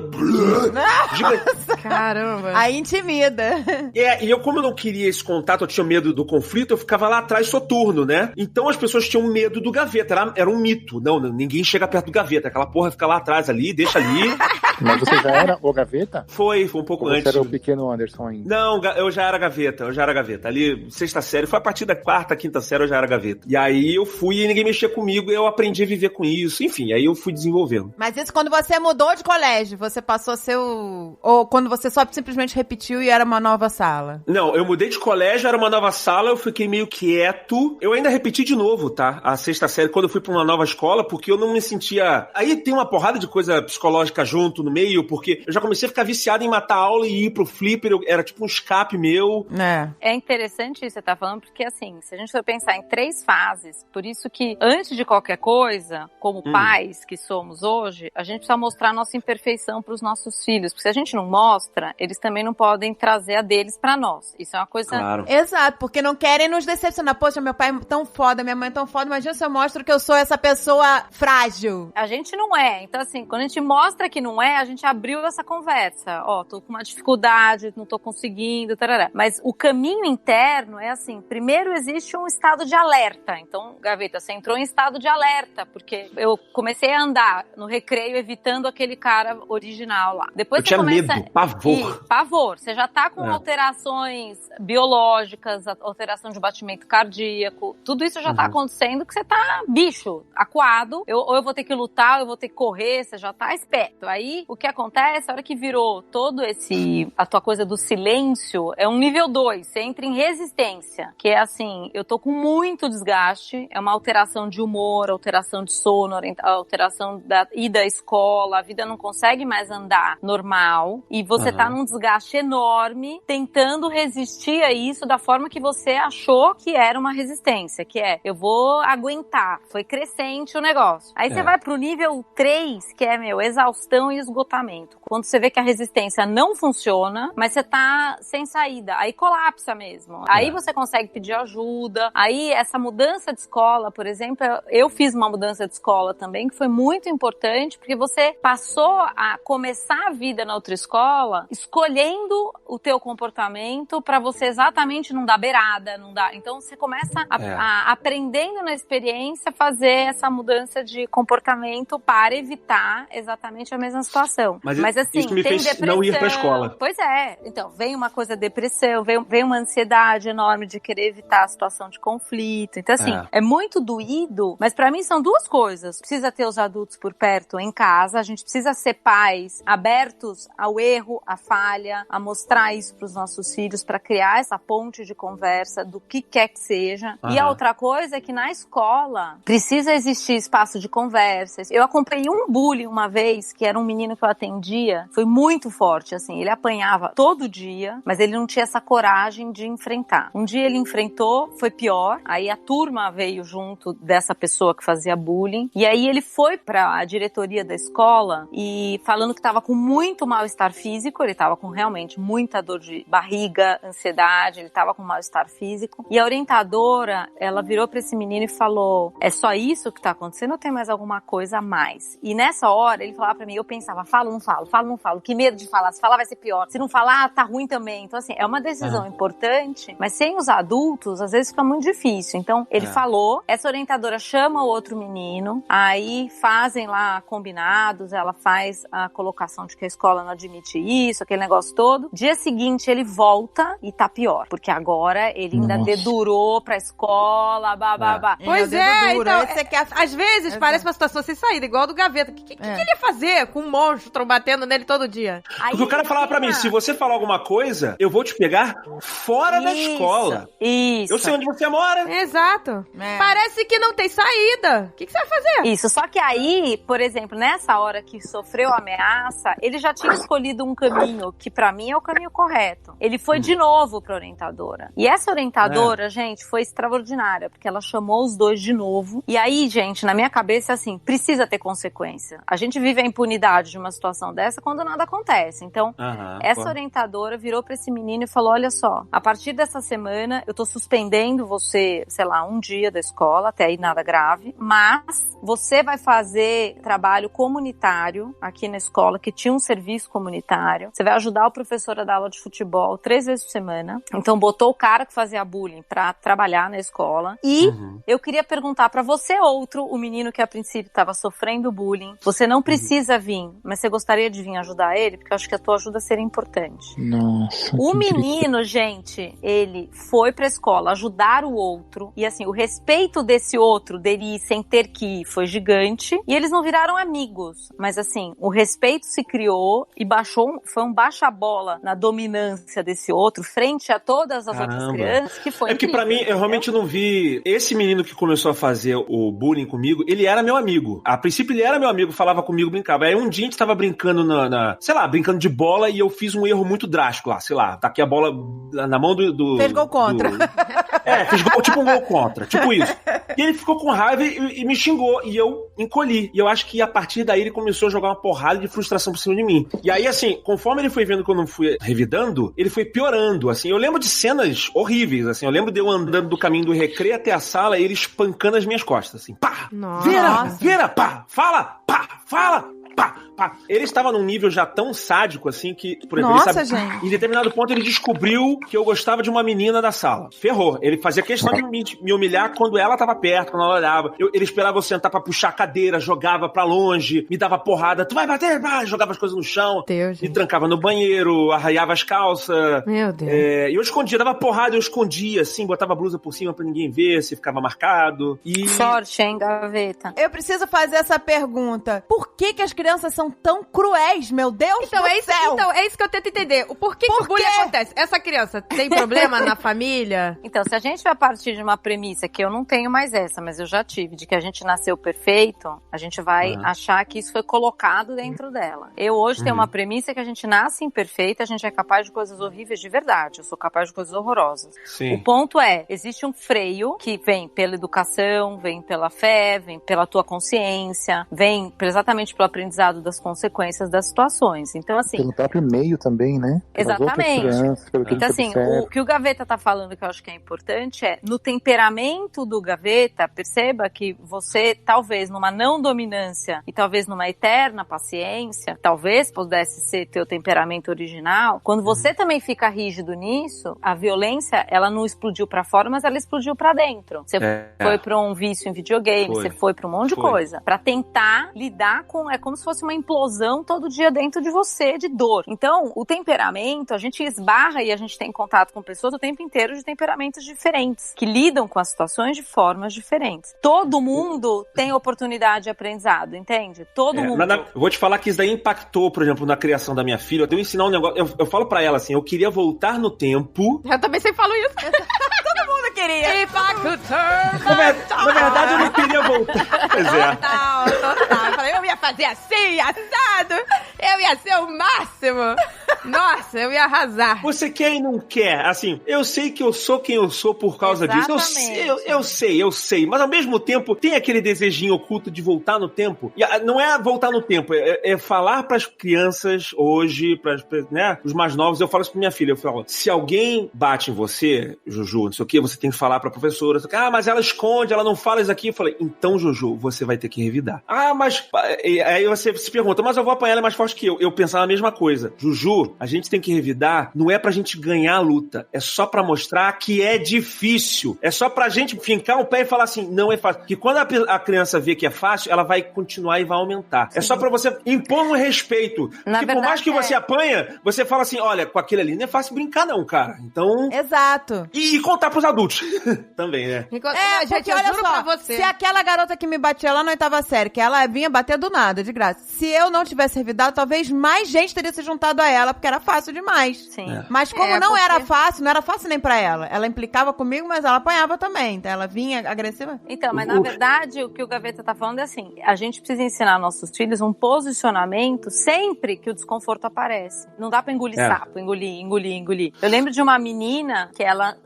Gigante. Caramba. Aí intimida. E eu, como eu não queria esse contato, eu tinha medo do conflito, eu ficava lá atrás soturno, né? Então as pessoas tinham medo do Gaveta. Era um mito. Não, ninguém chega perto do Gaveta. Aquela porra fica lá atrás ali, deixa ali. Mas você já era o Gaveta? Foi um pouco Ou antes. Você era o pequeno Anderson ainda? Não, eu já era Gaveta. Ali, sexta série, foi a partir da quarta, quinta série, eu já era Gaveta. E aí eu fui e ninguém mexia comigo, e eu aprendi a viver com isso. Enfim, aí eu fui desenvolvendo. Mas isso quando você mudou de colégio, você passou a ser o... Ou quando você só simplesmente repetiu e era uma nova sala? Não, eu mudei de colégio, era uma nova sala, eu fiquei meio quieto. Eu ainda repeti de novo, tá? A sexta série, quando eu fui pra uma nova escola, porque eu não me sentia... Aí tem uma porrada de coisa psicológica junto no meio, porque eu já comecei a ficar viciado em matar a aula e ir pro flipper, era tipo um escape meu. É interessante isso que você tá falando, porque assim, se a gente for pensar em 3 fases, por isso que antes de qualquer coisa, como pais que somos hoje, a gente precisa mostrar a nossa imperfeição pros nossos filhos, porque se a gente não mostra, eles também não podem trazer a deles pra nós. Isso é uma coisa... Claro. Exato, porque não querem nos decepcionar. Poxa, meu pai é tão foda, minha mãe é tão foda, imagina se eu mostro que eu sou essa pessoa frágil. A gente não é. Então, assim, quando a gente mostra que não é, a gente abriu essa conversa. Ó, tô com uma dificuldade, não tô conseguindo, tarará. Mas o caminho interno é assim, primeiro existe um estado de alerta. Então, Gaveta, você entrou em estado de alerta, porque eu comecei a andar no recreio evitando aquele cara original lá. Depois eu tinha começa... medo, pavor. Pavor. Você já tá com alterações biológicas, alteração de batimento cardíaco, tudo isso já tá acontecendo que você tá bicho, acuado, ou eu vou ter que lutar, ou eu vou ter que correr, você já tá esperto. Aí, o que acontece, a hora que virou todo a tua coisa do silêncio, é um nível 2, você entra em resistência, que é assim, eu tô com muito desgaste, é uma alteração de humor, alteração de sono, alteração da ida à escola, a vida não consegue mais andar normal, e você tá num desgaste enorme, tentando resistir a isso da forma que você achou que era uma resistência, que é, eu vou aguentar, foi crescente o negócio. Aí você vai pro nível 3, que é, exaustão e esgotamento. Quando você vê que a resistência não funciona, mas você tá sem saída, aí colapsa mesmo. Aí você consegue pedir ajuda, aí essa mudança de escola, por exemplo, eu fiz uma mudança de escola também, que foi muito importante, porque você passou a começar a vida na outra escola, escolhendo o teu comportamento pra você exatamente não dar beirada, não dar... Então você começa aprendendo na experiência fazer essa mudança de comportamento para evitar exatamente a mesma situação. situação. Mas assim, isso me tem fez depressão. não ir pra escola. Pois é. Então, vem uma coisa depressão, vem uma ansiedade enorme de querer evitar a situação de conflito. Então, assim, é muito doído, mas pra mim são duas coisas. Precisa ter os adultos por perto em casa, a gente precisa ser pais abertos ao erro, à falha, a mostrar isso pros nossos filhos, pra criar essa ponte de conversa do que quer que seja. E a outra coisa é que na escola precisa existir espaço de conversas. Eu acompanhei um bullying uma vez, que era um menino que eu atendia, foi muito forte, assim, ele apanhava todo dia, mas ele não tinha essa coragem de enfrentar. Um dia ele enfrentou, foi pior, aí a turma veio junto dessa pessoa que fazia bullying, e aí ele foi pra diretoria da escola e falando que tava com muito mal-estar físico, ele tava com realmente muita dor de barriga, ansiedade, ele tava com mal-estar físico, e a orientadora, ela virou pra esse menino e falou, é só isso que tá acontecendo ou tem mais alguma coisa a mais? E nessa hora, ele falava pra mim, eu pensava, falo ou não falo, falo ou não falo, que medo de falar, se falar vai ser pior, se não falar, tá ruim também. Então assim, é uma decisão importante, mas sem os adultos, às vezes fica muito difícil. Então, ele falou, essa orientadora chama o outro menino, aí fazem lá combinados, ela faz a colocação de que a escola não admite isso, aquele negócio todo. Dia seguinte, ele volta e tá pior, porque agora ele ainda dedurou pra escola, bababá. Pois é, então, às vezes parece uma situação sem saída, igual a do Gaveta. O que ele ia fazer com um monstro batendo nele todo dia? Porque o cara falava pra mim, se você falar alguma coisa, eu vou te pegar fora da escola. Isso. Eu sei onde você mora. Exato. Parece que não tem saída. O que você vai fazer? Isso, só que aí, por exemplo, nessa hora que sofreu a ameaça, ele já tinha escolhido um caminho que pra mim é o caminho correto. Ele foi de novo pra orientadora. E essa orientadora, gente, foi extraordinária, porque ela chamou os dois de novo. E aí, gente, na minha cabeça, assim, precisa ter consequência. A gente vive a impunidade de uma situação dessa quando nada acontece. Então, essa orientadora virou pra esse menino e falou, olha só, a partir dessa semana eu tô suspendendo você, sei lá, um dia da escola, até aí nada grave, mas você vai fazer trabalho comunitário aqui na escola, que tinha um serviço comunitário. Você vai ajudar o professor a dar aula de futebol 3 vezes por semana. Então, botou o cara que fazia bullying pra trabalhar na escola. E eu queria perguntar pra você, outro, o menino que a princípio tava sofrendo bullying, você não precisa vir, mas você gostaria de vir ajudar ele? Porque eu acho que a tua ajuda seria importante. Nossa. O menino, gente, ele foi pra escola ajudar o outro, e assim, o respeito desse outro, dele ir sem ter que ir, foi gigante, e eles não viraram amigos, mas assim, o respeito se criou e foi um baixa-bola na dominância desse outro, frente a todas as outras crianças, que foi porque pra mim, eu realmente não vi, esse menino que começou a fazer o bullying comigo, ele era meu amigo. A princípio ele era meu amigo, falava comigo, brincava. Aí um dia a gente tava brincando sei lá, brincando de bola, e eu fiz um erro muito drástico lá, sei lá, taquei a bola na mão do fez gol contra. Fiz gol, tipo um gol contra, tipo isso. E ele ficou com raiva e me xingou, e eu encolhi. E eu acho que a partir daí ele começou a jogar uma porrada de frustração por cima de mim. E aí, assim, conforme ele foi vendo que eu não fui revidando, ele foi piorando, assim. Eu lembro de cenas horríveis, assim. Eu lembro de eu andando do caminho do recreio até a sala e ele espancando as minhas costas, assim. Pá! Vira! Pá! Fala! Pá! Fala! Pá, pá. Ele estava num nível já tão sádico, assim, que, por exemplo, Nossa, ele sabe, gente. em determinado ponto ele descobriu que eu gostava de uma menina da sala. Ferrou. Ele fazia questão de me humilhar quando ela estava perto, quando ela olhava. Ele esperava eu sentar pra puxar a cadeira, jogava pra longe, me dava porrada. Tu vai bater? Vai! Jogava as coisas no chão. Deus, me gente. trancava no banheiro, arraiava as calças. Meu Deus. E eu escondia, dava porrada, eu escondia, assim, botava a blusa por cima pra ninguém ver, se ficava marcado. E... Sorte, hein, Gaveta? Eu preciso fazer essa pergunta. Por que as crianças são tão cruéis, meu Deus Então, do é isso, céu? então, é isso que eu tento entender. O porquê que o bullying acontece? Essa criança tem problema na família? Então, se a gente vai partir de uma premissa, que eu não tenho mais essa, mas eu já tive, de que a gente nasceu perfeito, a gente vai achar que isso foi colocado dentro dela. Eu hoje tenho uma premissa que a gente nasce imperfeita, a gente é capaz de coisas horríveis de verdade, eu sou capaz de coisas horrorosas. Sim. O ponto é, existe um freio que vem pela educação, vem pela fé, vem pela tua consciência, vem exatamente pelo aprendizado das consequências das situações. Então, assim... Pelo próprio meio também, né? Pelas Exatamente. Crianças, pelo que Então, assim, o que o Gaveta tá falando que eu acho que é importante é, no temperamento do Gaveta, perceba que você, talvez numa não dominância e talvez numa eterna paciência, talvez pudesse ser teu temperamento original, quando você também fica rígido nisso, a violência, ela não explodiu pra fora, mas ela explodiu pra dentro. Você foi pra um vício em videogame, você foi pra um monte de coisa. Pra tentar lidar com, é como se fosse uma explosão todo dia dentro de você, de dor. Então, o temperamento, a gente esbarra e a gente tem contato com pessoas o tempo inteiro de temperamentos diferentes, que lidam com as situações de formas diferentes. Todo mundo tem oportunidade de aprendizado, entende? Todo mundo. Eu vou te falar que isso daí impactou, por exemplo, na criação da minha filha. Eu ensinar um negócio, eu falo pra ela assim, eu queria voltar no tempo. Eu também sempre falo isso. Todo mundo queria. If I could turn Na verdade, eu não queria voltar. Pois é. Total. Eu falei, eu ia fazer assim, assado. Eu ia ser o máximo. Nossa, eu ia arrasar. Você quer e não quer. Assim, eu sei que eu sou quem eu sou por causa disso. Eu sei. Mas ao mesmo tempo, tem aquele desejinho oculto de voltar no tempo. E não é voltar no tempo, é falar pras crianças hoje, né, os mais novos. Eu falo isso pra minha filha. Eu falo, se alguém bate em você, Juju, não sei o que, você tem que falar pra professora. Mas ela esconde, ela não fala isso aqui. Eu falei, então, Juju, você vai ter que revidar. Mas... Aí você se pergunta, mas eu vou apanhar, ela é mais forte que eu. Eu pensava a mesma coisa. Juju, a gente tem que revidar, não é pra gente ganhar a luta, é só pra mostrar que é difícil. É só pra gente fincar o pé e falar assim, não é fácil. Porque quando a criança vê que é fácil, ela vai continuar e vai aumentar. Sim. É só pra você impor um respeito. Porque por mais que você apanha, você fala assim, olha, com aquele ali não é fácil brincar não, cara. Então... Exato. E contar pros adultos. Também, né? Porque olha só, se aquela garota que me batia lá na 8ª série, que ela vinha bater do nada, de graça, se eu não tivesse revidado, talvez mais gente teria se juntado a ela, porque era fácil demais. Sim. Mas como não era fácil, não era fácil nem pra ela. Ela implicava comigo, mas ela apanhava também. Então ela vinha agressiva. Então, mas na verdade, o que o Gaveta tá falando é assim, a gente precisa ensinar nossos filhos um posicionamento sempre que o desconforto aparece. Não dá pra engolir sapo, engolir. Eu lembro de uma menina que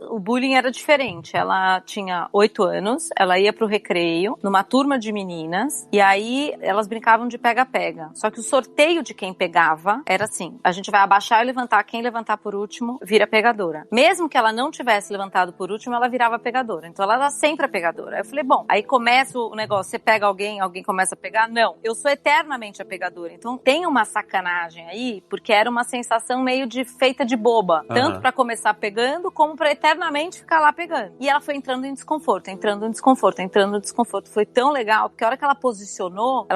o bullying era diferente. Ela tinha 8 anos, ela ia pro recreio, numa turma de meninas, e aí elas brincavam de pega-pega. Só que o sorteio de quem pegava era assim, a gente vai abaixar e levantar, quem levantar por último vira pegadora. Mesmo que ela não tivesse levantado por último, ela virava pegadora. Então ela era sempre a pegadora. Aí eu falei, bom, aí começa o negócio, você pega alguém começa a pegar? Não, eu sou eternamente a pegadora. Então tem uma sacanagem aí, porque era uma sensação meio de feita de boba. Tanto pra começar pegando, como pra eternamente ficar lá pegando. E ela foi entrando em desconforto. Foi tão legal, porque a hora que ela posicionou,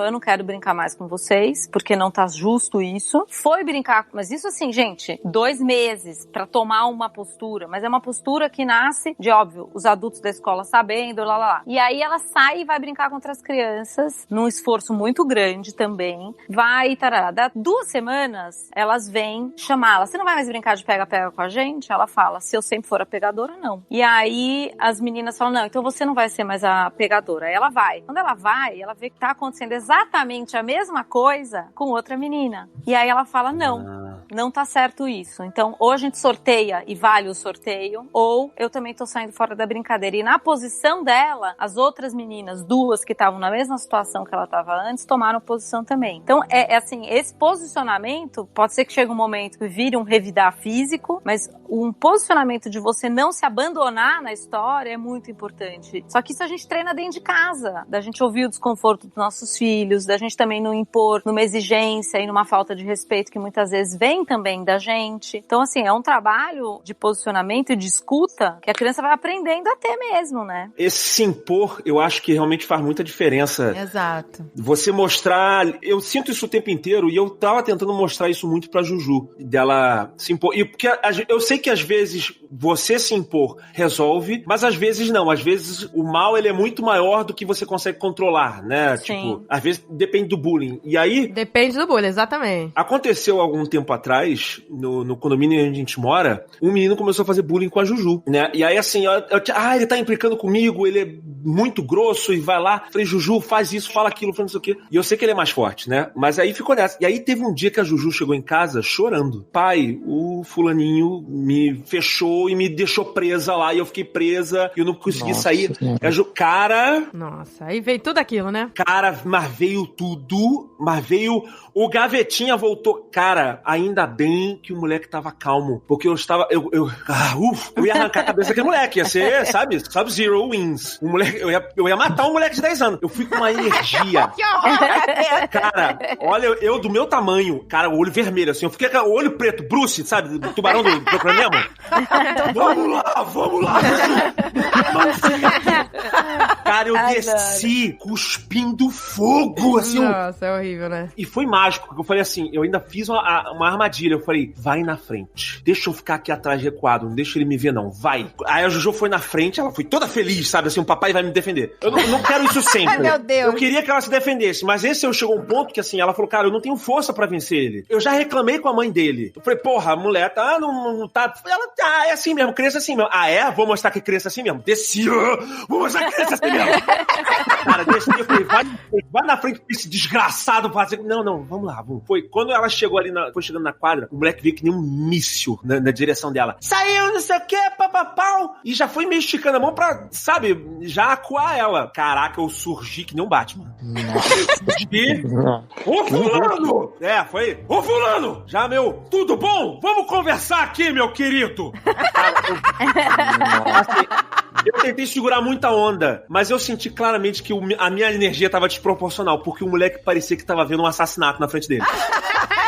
eu não quero brincar mais com vocês, porque não tá justo isso. Foi brincar, mas isso assim, gente, 2 meses pra tomar uma postura, mas é uma postura que nasce de, óbvio, os adultos da escola sabendo, lá. E aí ela sai e vai brincar com outras crianças, num esforço muito grande também, vai, tarará. Dá 2 semanas, elas vêm chamá-la, você não vai mais brincar de pega-pega com a gente? Ela fala, se eu sempre for a pegadora, não. E aí as meninas falam, não, então você não vai ser mais a pegadora. Aí ela vai. Quando ela vai, ela vê que tá acontecendo exatamente a mesma coisa com outra menina. E aí ela fala, não tá certo isso. Então, ou a gente sorteia e vale o sorteio, ou eu também tô saindo fora da brincadeira. E na posição dela, as outras meninas, 2 que estavam na mesma situação que ela tava antes, tomaram posição também. Então, é assim, esse posicionamento, pode ser que chegue um momento que vire um revidar físico, mas um posicionamento de você não se abandonar na história é muito importante. Só que isso a gente treina dentro de casa, da gente ouvir o desconforto dos nossos filhos, da gente também não impor numa exigência e numa falta de respeito que muitas vezes vem também da gente. Então, assim, é um trabalho de posicionamento e de escuta que a criança vai aprendendo a ter mesmo, né? Esse se impor, eu acho que realmente faz muita diferença. Exato. Você mostrar... Eu sinto isso o tempo inteiro e eu tava tentando mostrar isso muito pra Juju, dela se impor. E porque eu sei que às vezes você se impor resolve, mas às vezes não. Às vezes o mal, ele é muito maior do que você consegue controlar, né? Sim. Tipo, às vezes depende do bullying. E aí... Depende do bullying, exatamente. Aconteceu algum tempo atrás, no condomínio onde a gente mora, um menino começou a fazer bullying com a Juju, né? E aí assim, ele tá implicando comigo, ele é muito grosso e vai lá. Falei, Juju, faz isso, fala aquilo, fala não sei o quê. E eu sei que ele é mais forte, né? Mas aí ficou nessa. E aí teve um dia que a Juju chegou em casa chorando. Pai, o fulaninho me fechou e me deixou presa lá. E eu fiquei presa e eu não consegui sair. Cara... Nossa, aí veio tudo aquilo, né? Cara, mas veio tudo. Mas veio... O Gavetinha voltou. Cara, ainda bem que o moleque tava calmo. Porque eu estava... Eu ia arrancar a cabeça daquele moleque. Ia ser, sabe? Sub-Zero wins. O moleque, eu ia matar um moleque de 10 anos. Eu fui com uma energia. Cara, olha, eu do meu tamanho, cara, o olho vermelho, assim. Eu fiquei com o olho preto. Bruce, sabe? Do tubarão do Procura Nemo. Vamos lá. Cara, eu desci cuspindo fogo, assim. Nossa, é horrível, né? E foi mágico, porque eu falei assim, eu ainda fiz uma armadilha. Eu falei, vai na frente. Deixa eu ficar aqui atrás recuado, não deixa ele me ver não, vai. Aí a Jojo foi na frente, ela foi toda feliz, sabe? Assim, o papai vai me defender. Eu não quero isso sempre. Ai, meu Deus. Eu queria que ela se defendesse, mas esse chegou um ponto que assim, ela falou, cara, eu não tenho força pra vencer ele. Eu já reclamei com a mãe dele. Eu falei, porra, a mulher tá, não tá... Ela tá, é assim mesmo, criança assim mesmo. Ah, é? Vou mostrar que criança assim mesmo. Desci, vou mostrar que criança assim mesmo. Cara, desci, eu falei, vai na frente esse desgraçado fazer... Não, vamos lá, vamos. Foi quando ela chegou ali, foi chegando na quadra, o moleque veio que nem um míssil na direção dela. Saiu, não sei o que, papapau. E já foi meio esticando a mão pra, sabe, já acuar ela. Caraca, eu surgi que nem um Batman. Surgi. Ô, fulano! Foi. Ô, fulano! Já, tudo bom? Vamos conversar aqui, meu querido. Eu tentei segurar muita onda, mas eu senti claramente que a minha energia tava desproporcional, porque o moleque parecia que tava vendo um assassinato na frente dele.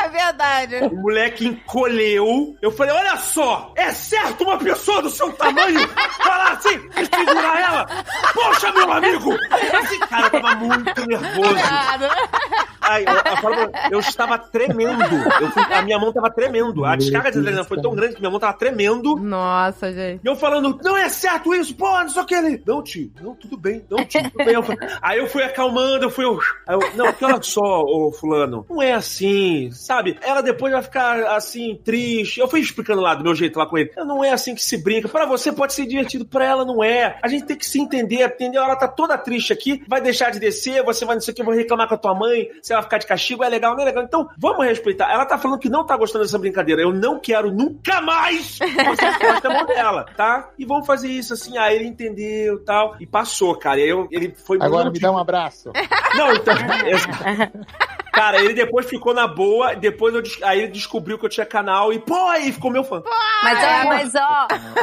É verdade. O moleque encolheu. Eu falei, olha só, é certo uma pessoa do seu tamanho falar assim e segurar ela? Poxa, meu amigo! Esse cara tava muito nervoso. Ai, eu estava tremendo. A minha mão tava tremendo. A descarga de adrenalina foi tão grande que minha mão tava tremendo. Nossa, gente. E eu falando, não é certo isso, pô, não sei o que ele. Não, tio, não, tudo bem. Não, tio, tudo bem. Aí eu fui acalmando, não, porque olha só, ô fulano, não é assim, sabe? Ela depois vai ficar assim, triste. Eu fui explicando lá do meu jeito lá com ele. Não é assim que se brinca. Pra você pode ser divertido, pra ela não é. A gente tem que se entender, entendeu? Ela tá toda triste aqui, vai deixar de descer, você vai não sei o que, vai reclamar com a tua mãe, você vai ficar de castigo, é legal, não é legal. Então, vamos respeitar. Ela tá falando que não tá gostando dessa brincadeira. Eu não quero nunca mais que você encoste a mão dela, tá? E vamos fazer isso assim. Aí ele entendeu e tal. E passou, cara. E aí ele foi... Agora me dá um abraço. Não, então... Cara, ele depois ficou na boa, depois aí ele descobriu que eu tinha canal e, aí ficou meu fã.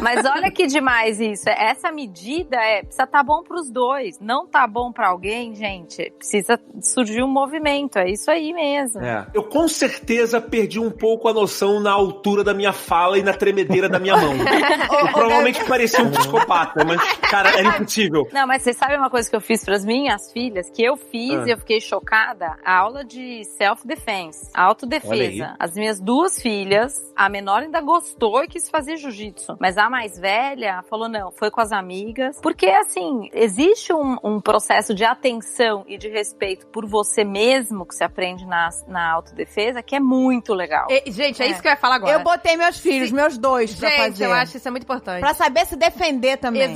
Mas olha que demais isso. Essa medida precisa tá bom pros dois. Não tá bom pra alguém, gente, precisa surgir um movimento. É isso aí mesmo. Eu com certeza perdi um pouco a noção na altura da minha fala e na tremedeira da minha mão. Eu provavelmente parecia um psicopata, mas, cara, era impossível. Não, mas vocês sabem uma coisa que eu fiz pras minhas filhas? Que eu fiz e eu fiquei chocada? A aula de self-defense, autodefesa. As minhas duas filhas, a menor ainda gostou e quis fazer jiu-jitsu, mas a mais velha falou não, foi com as amigas, porque assim, existe um processo de atenção e de respeito por você mesmo que se aprende na autodefesa, que é muito legal. Gente, é isso que eu ia falar agora. Eu botei meus filhos, meus dois, pra fazer. Gente, eu acho isso é muito importante. Pra saber se defender também.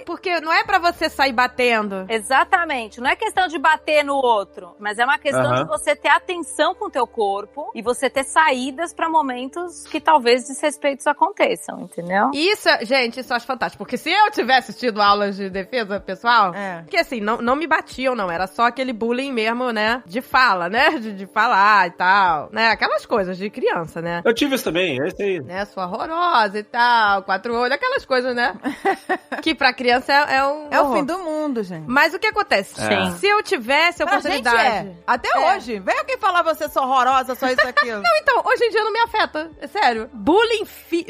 Porque não é pra você sair batendo. Exatamente. Não é questão de bater no outro, mas é uma questão de você ter atenção com o teu corpo e você ter saídas pra momentos que talvez desrespeitos aconteçam, entendeu? Isso, gente, isso eu acho fantástico. Porque se eu tivesse tido aulas de defesa pessoal, que assim, não me batiam, não. Era só aquele bullying mesmo, né? De fala, né? De falar e tal, né? Aquelas coisas de criança, né? Eu tive isso também, é isso aí. Né? Sua horrorosa e tal, 4 olhos, aquelas coisas, né? Que pra criança é o fim do mundo, gente. Mas o que acontece? Se eu tivesse a oportunidade... Até hoje. Vem aqui falar você sou horrorosa, só isso aqui. Não, então, hoje em dia não me afeta. É sério. Bullying,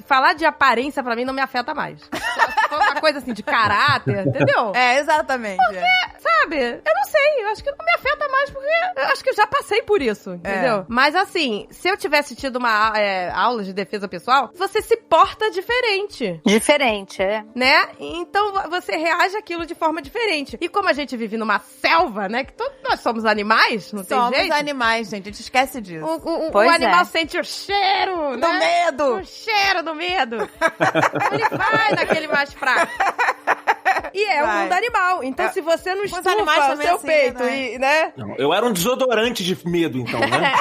falar de aparência pra mim não me afeta mais. Se for uma coisa assim de caráter, entendeu? Exatamente. Porque, sabe, eu não sei, eu acho que não me afeta mais porque eu acho que eu já passei por isso, entendeu? Mas assim, se eu tivesse tido uma aula de defesa pessoal, você se porta diferente. Diferente, né? Então você reage àquilo de forma diferente. E como a gente vive numa selva, né, que todos nós somos animais, não tem jeito? Somos animais, gente, a gente esquece disso. O animal sente o cheiro, do medo. O cheiro do medo. Ele vai naquele mais fraco. E é o mundo animal. Então, se você não estufa o seu assim, peito, e, né? Não, eu era um desodorante de medo, então, né?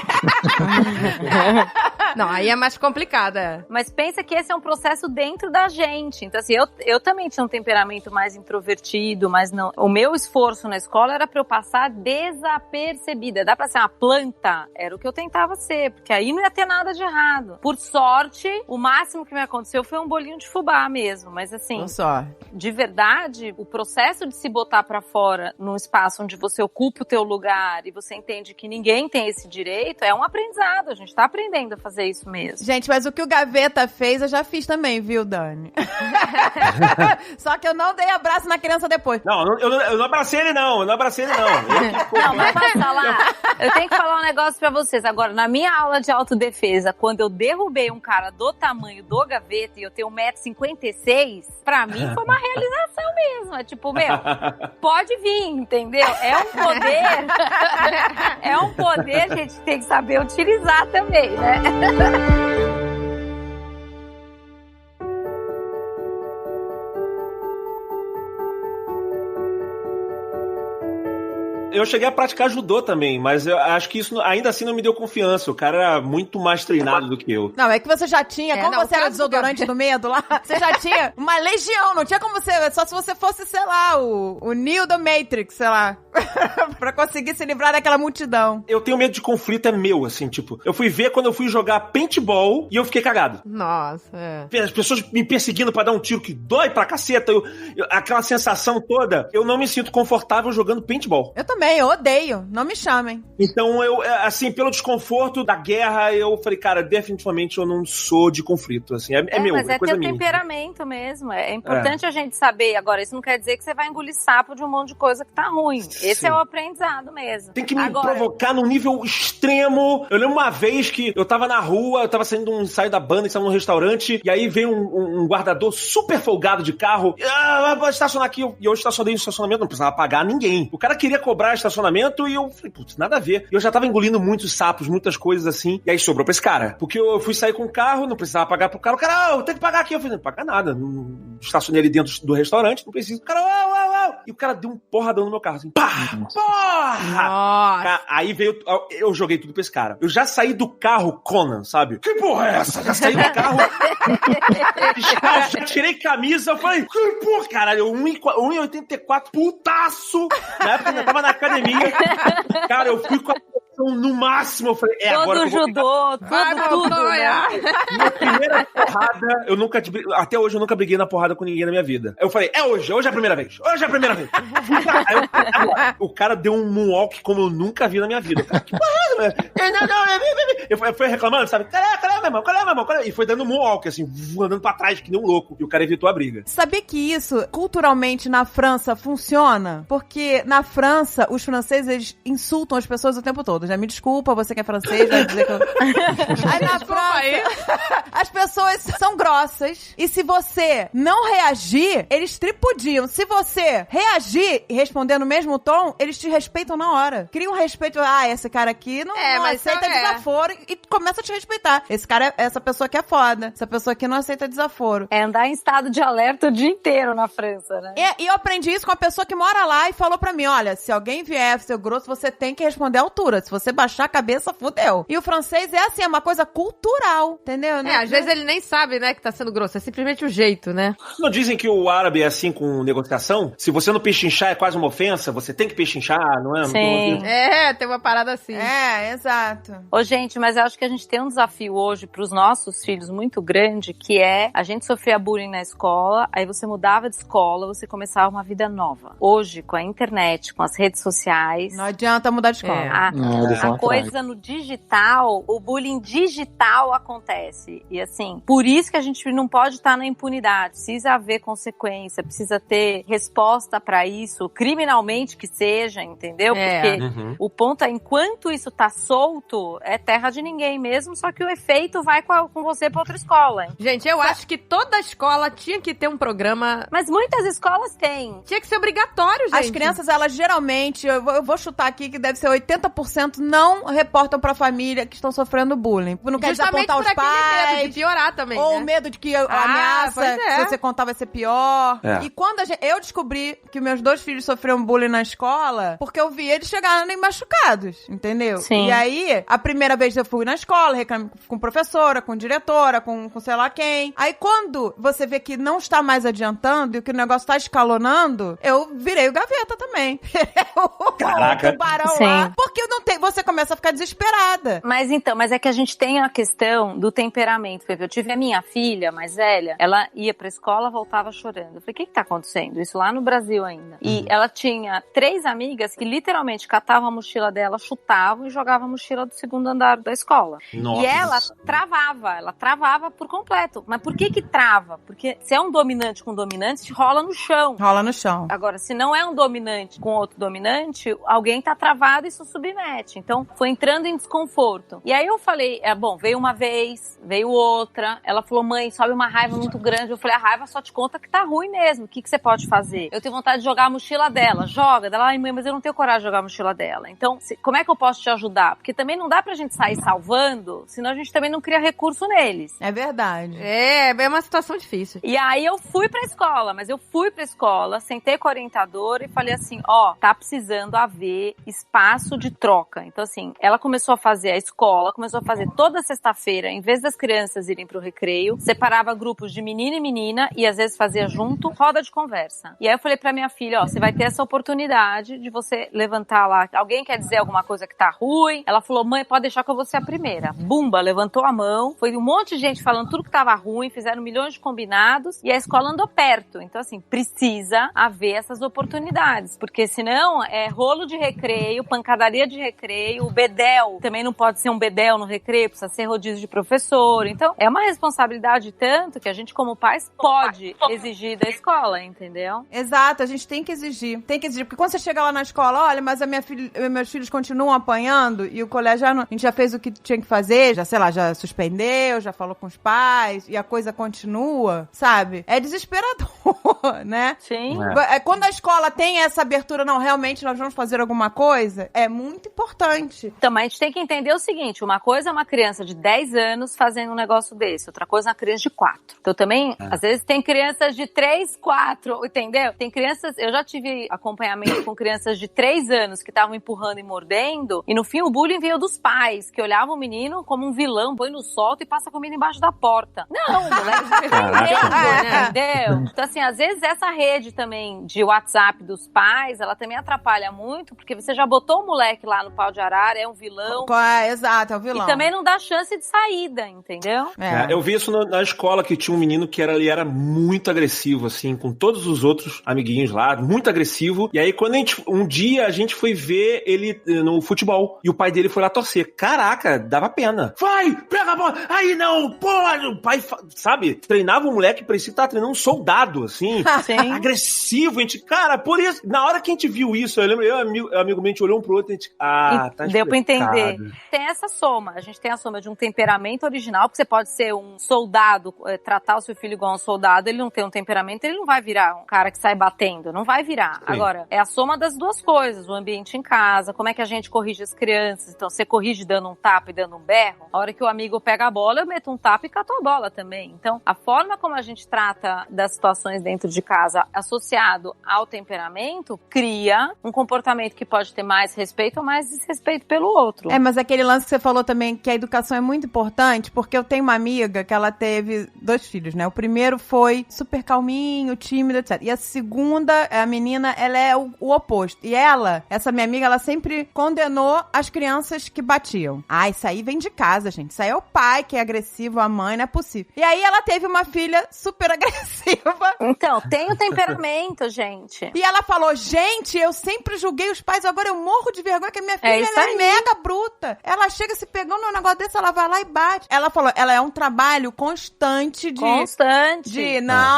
Não, aí é mais complicado, Mas pensa que esse é um processo dentro da gente. Então, assim, eu também tinha um temperamento mais introvertido, mas não. O meu esforço na escola era pra eu passar desapercebida. Dá pra ser uma planta? Era o que eu tentava ser, porque aí não ia ter nada de errado. Por sorte, o máximo que me aconteceu foi um bolinho de fubá mesmo. Mas assim, de verdade, o processo de se botar pra fora num espaço onde você ocupa o teu lugar e você entende que ninguém tem esse direito, é um aprendizado. A gente tá aprendendo a fazer fazer isso mesmo. Gente, mas o que o Gaveta fez, eu já fiz também, viu, Dani? Só que eu não dei abraço na criança depois. Não, eu não abracei ele, não. Eu não abracei ele, não. Não, mas posso falar? Eu tenho que falar um negócio pra vocês. Agora, na minha aula de autodefesa, quando eu derrubei um cara do tamanho do Gaveta e eu tenho 1,56m, pra mim foi uma realização mesmo. É tipo, pode vir, entendeu? É um poder. É um poder, a gente tem que saber utilizar também, né? Eu cheguei a praticar judô também, mas eu acho que isso ainda assim não me deu confiança. O cara era muito mais treinado do que eu. Não, é que você já tinha, você era desodorante do medo lá, você já tinha uma legião, não tinha como você, só se você fosse, sei lá, o Neo do Matrix, sei lá, pra conseguir se livrar daquela multidão. Eu tenho medo de conflito, é meu, assim, tipo, eu fui ver quando eu fui jogar paintball e eu fiquei cagado. Nossa, As pessoas me perseguindo pra dar um tiro que dói pra caceta, aquela sensação toda, eu não me sinto confortável jogando paintball. Eu também. Eu odeio, não me chamem. Então, eu, assim, pelo desconforto da guerra, eu falei, cara, definitivamente eu não sou de conflito, assim, é meu, mas é coisa teu minha. temperamento mesmo, é importante a gente saber. Agora, isso não quer dizer que você vai engolir sapo de um monte de coisa que tá ruim. Esse é o aprendizado mesmo. Tem que me provocar num nível extremo. Eu lembro uma vez que eu tava na rua, eu tava saindo de um ensaio da banda, que estava num restaurante, e aí veio um guardador super folgado de carro, vou estacionar aqui, e eu estacionei no estacionamento, não precisava pagar ninguém. O cara queria cobrar estacionamento e eu falei, putz, nada a ver. E eu já tava engolindo muitos sapos, muitas coisas assim, e aí sobrou pra esse cara. Porque eu fui sair com o carro, não precisava pagar pro cara, o cara, eu tenho que pagar aqui. Eu falei, não paga nada, não estacionei ali dentro do restaurante, não preciso. O cara, e o cara deu um porradão no meu carro, assim, pá! Porra! Cara, aí veio, eu joguei tudo pra esse cara. Eu já saí do carro Conan, sabe? Que porra é essa? Já saí do carro, já tirei camisa, eu falei, que porra, caralho, 1,84, putaço! Na época eu tava na academia, cara, eu fui com a no máximo, eu falei, agora que eu vou judô, tudo, né? Minha primeira porrada, até hoje eu nunca briguei na porrada com ninguém na minha vida. Eu falei, hoje é a primeira vez. Aí o cara deu um moonwalk como eu nunca vi na minha vida. Cara, que porra, eu fui reclamando, sabe? Cadê, meu irmão? E foi dando um moonwalk, assim, andando pra trás, que nem um louco. E o cara evitou a briga. Sabia que isso, culturalmente, na França, funciona? Porque na França, os franceses, eles insultam as pessoas o tempo todo. Já me desculpa, você que é francês, vai dizer que eu... Aí na França, as pessoas são grossas, e se você não reagir, eles tripudiam. Se você reagir e responder no mesmo tom, eles te respeitam na hora. Cria um respeito, esse cara aqui não aceita desaforo, e começa a te respeitar. Essa pessoa aqui é foda. Essa pessoa aqui não aceita desaforo. É andar em estado de alerta o dia inteiro na França, né? E eu aprendi isso com a pessoa que mora lá e falou pra mim, olha, se alguém vier ser grosso, você tem que responder à altura. Se você baixar a cabeça, fudeu. E o francês é assim, é uma coisa cultural, entendeu? Às vezes ele nem sabe, né, que tá sendo grosso. É simplesmente o jeito, né? Não dizem que o árabe é assim com negociação? Se você não pechinchar é quase uma ofensa, você tem que pechinchar, não é? Sim. Tem uma parada assim. Exato. Ô, gente, mas eu acho que a gente tem um desafio hoje pros nossos filhos muito grande, que é a gente sofria bullying na escola, aí você mudava de escola, você começava uma vida nova. Hoje, com a internet, com as redes sociais... Não adianta mudar de escola. A coisa no digital, o bullying digital acontece. E assim, por isso que a gente não pode estar na impunidade. Precisa haver consequência, precisa ter resposta pra isso, criminalmente que seja, entendeu? Porque o ponto é, enquanto isso tá solto, é terra de ninguém mesmo, só que o efeito vai com você pra outra escola. Hein? Gente, eu acho que toda escola tinha que ter um programa... Mas muitas escolas têm. Tinha que ser obrigatório, gente. As crianças, elas geralmente, eu vou chutar aqui que deve ser 80% não reportam pra família que estão sofrendo bullying. Não quer desapontar os pais. Medo de piorar também, ou medo de que a ameaça, se você contar, vai ser pior. E quando eu descobri que meus 2 filhos sofriam bullying na escola, porque eu vi eles chegarem machucados, entendeu? Sim. E aí, a primeira vez eu fui na escola, reclamei com professora, com diretora, com sei lá quem. Aí quando você vê que não está mais adiantando e que o negócio tá escalonando, eu virei o Gaveta também. Caraca. O tubarão lá. Porque você começa a ficar desesperada. Mas é que a gente tem a questão do temperamento. Eu tive a minha filha mais velha, ela ia pra escola, voltava chorando. Eu falei, o que tá acontecendo? Isso lá no Brasil ainda. E ela tinha 3 amigas que literalmente catavam a mochila dela, chutavam e jogavam a mochila do 2º andar da escola. Nossa. E ela travava por completo. Mas por que trava? Porque se é um dominante com dominante, rola no chão. Rola no chão. Agora, se não é um dominante com outro dominante, alguém tá travado e isso submete. Então, foi entrando em desconforto. E aí eu falei, veio uma vez, veio outra. Ela falou, mãe, sobe uma raiva muito grande. Eu falei, a raiva só te conta que tá ruim mesmo. O que você pode fazer? Eu tenho vontade de jogar a mochila dela. Joga. Ela, ai, mãe, mas eu não tenho coragem de jogar a mochila dela. Então, como é que eu posso te ajudar? Porque também não dá pra gente sair salvando, senão a gente também não cria recurso neles. É verdade. É uma situação difícil. E aí eu fui pra escola, sentei com a orientadora e falei assim, tá precisando haver espaço de troca. Então assim, ela começou a fazer a escola, começou a fazer toda sexta-feira, em vez das crianças irem pro recreio, separava grupos de menino e menina e às vezes fazia junto, roda de conversa. E aí eu falei pra minha filha, você vai ter essa oportunidade de você levantar lá, alguém quer dizer alguma coisa que tá ruim? Ela falou, mãe, pode deixar que eu vou ser a primeira. Bumba, levantou a mão, foi um monte de gente falando tudo que tava ruim, fizeram milhões de combinados e a escola andou perto. Então assim, precisa haver essas oportunidades, porque senão é rolo de recreio, pancadaria de recreio, o bedel também não pode ser um bedel no recreio, precisa ser rodízio de professor. Então é uma responsabilidade tanto que a gente como pais pode exigir da escola, entendeu? Exato, a gente tem que exigir, porque quando você chega lá na escola, olha, mas meus filhos continuam apanhando e o colégio a gente já fez o que tinha que fazer, já suspendeu, já falou com os pais e a coisa continua, sabe? É desesperador, né? Sim. Quando a escola tem essa abertura, não, realmente nós vamos fazer alguma coisa, é muito importante. Então, mas a gente tem que entender o seguinte, uma coisa é uma criança de 10 anos fazendo um negócio desse, outra coisa é uma criança de 4. Então também, às vezes tem crianças de 3, 4, entendeu? Tem crianças, eu já tive acompanhamento com crianças de 3 anos que estavam empurrando e mordendo, e no fim o bullying veio dos pais, que olhavam o menino como um vilão, põe no solto e passa comida embaixo da porta. Não, moleque, entendeu? Então assim, às vezes essa rede também de WhatsApp dos pais, ela também atrapalha muito, porque você já botou o moleque lá no pau de arara, é um vilão. Exato, é um vilão. E também não dá chance de saída, entendeu? Eu vi isso na escola, que tinha um menino que ele era muito agressivo, assim, com todos os outros amiguinhos lá, muito agressivo. E aí, quando um dia a gente foi ver ele no futebol, e o pai dele foi lá torcer. Caraca, dava pena. Vai, pega a bola. Aí não, pode. O pai, sabe, treinava um moleque, parecia que tava treinando um soldado, assim, agressivo. A gente, cara, por isso, na hora que a gente viu isso, eu lembro, amigo meu, a gente olhou um pro outro e a gente, tá deu pra entender. Tem essa soma, a gente tem a soma de um temperamento original, porque você pode ser um soldado, tratar o seu filho igual um soldado, ele não tem um temperamento, ele não vai virar um cara que sai batendo, não vai virar. Sim. Agora, é a soma das duas coisas, o ambiente em casa, como é que a gente corrige as crianças, então você corrige dando um tapa e dando um berro, a hora que o amigo pega a bola, eu meto um tapa e cato a bola também. Então, a forma como a gente trata das situações dentro de casa associado ao temperamento, cria um comportamento que pode ter mais respeito ou mais desrespeito pelo outro. Mas aquele lance que você falou também, que a educação é muito importante, porque eu tenho uma amiga que ela teve 2 filhos, né? O primeiro foi super calminho, tímido, etc. E a segunda, a menina, ela é o oposto. E essa minha amiga, ela sempre condenou as crianças que batiam. Isso aí vem de casa, gente. Isso aí é o pai que é agressivo, a mãe, não é possível. E aí ela teve uma filha super agressiva. Então, tem o temperamento, gente. E ela falou, gente, eu sempre julguei os pais, agora eu morro de vergonha que a minha filha é mega bruta. Ela chega se pegando num negócio desse, ela vai lá e bate. Ela falou, ela é um trabalho constante de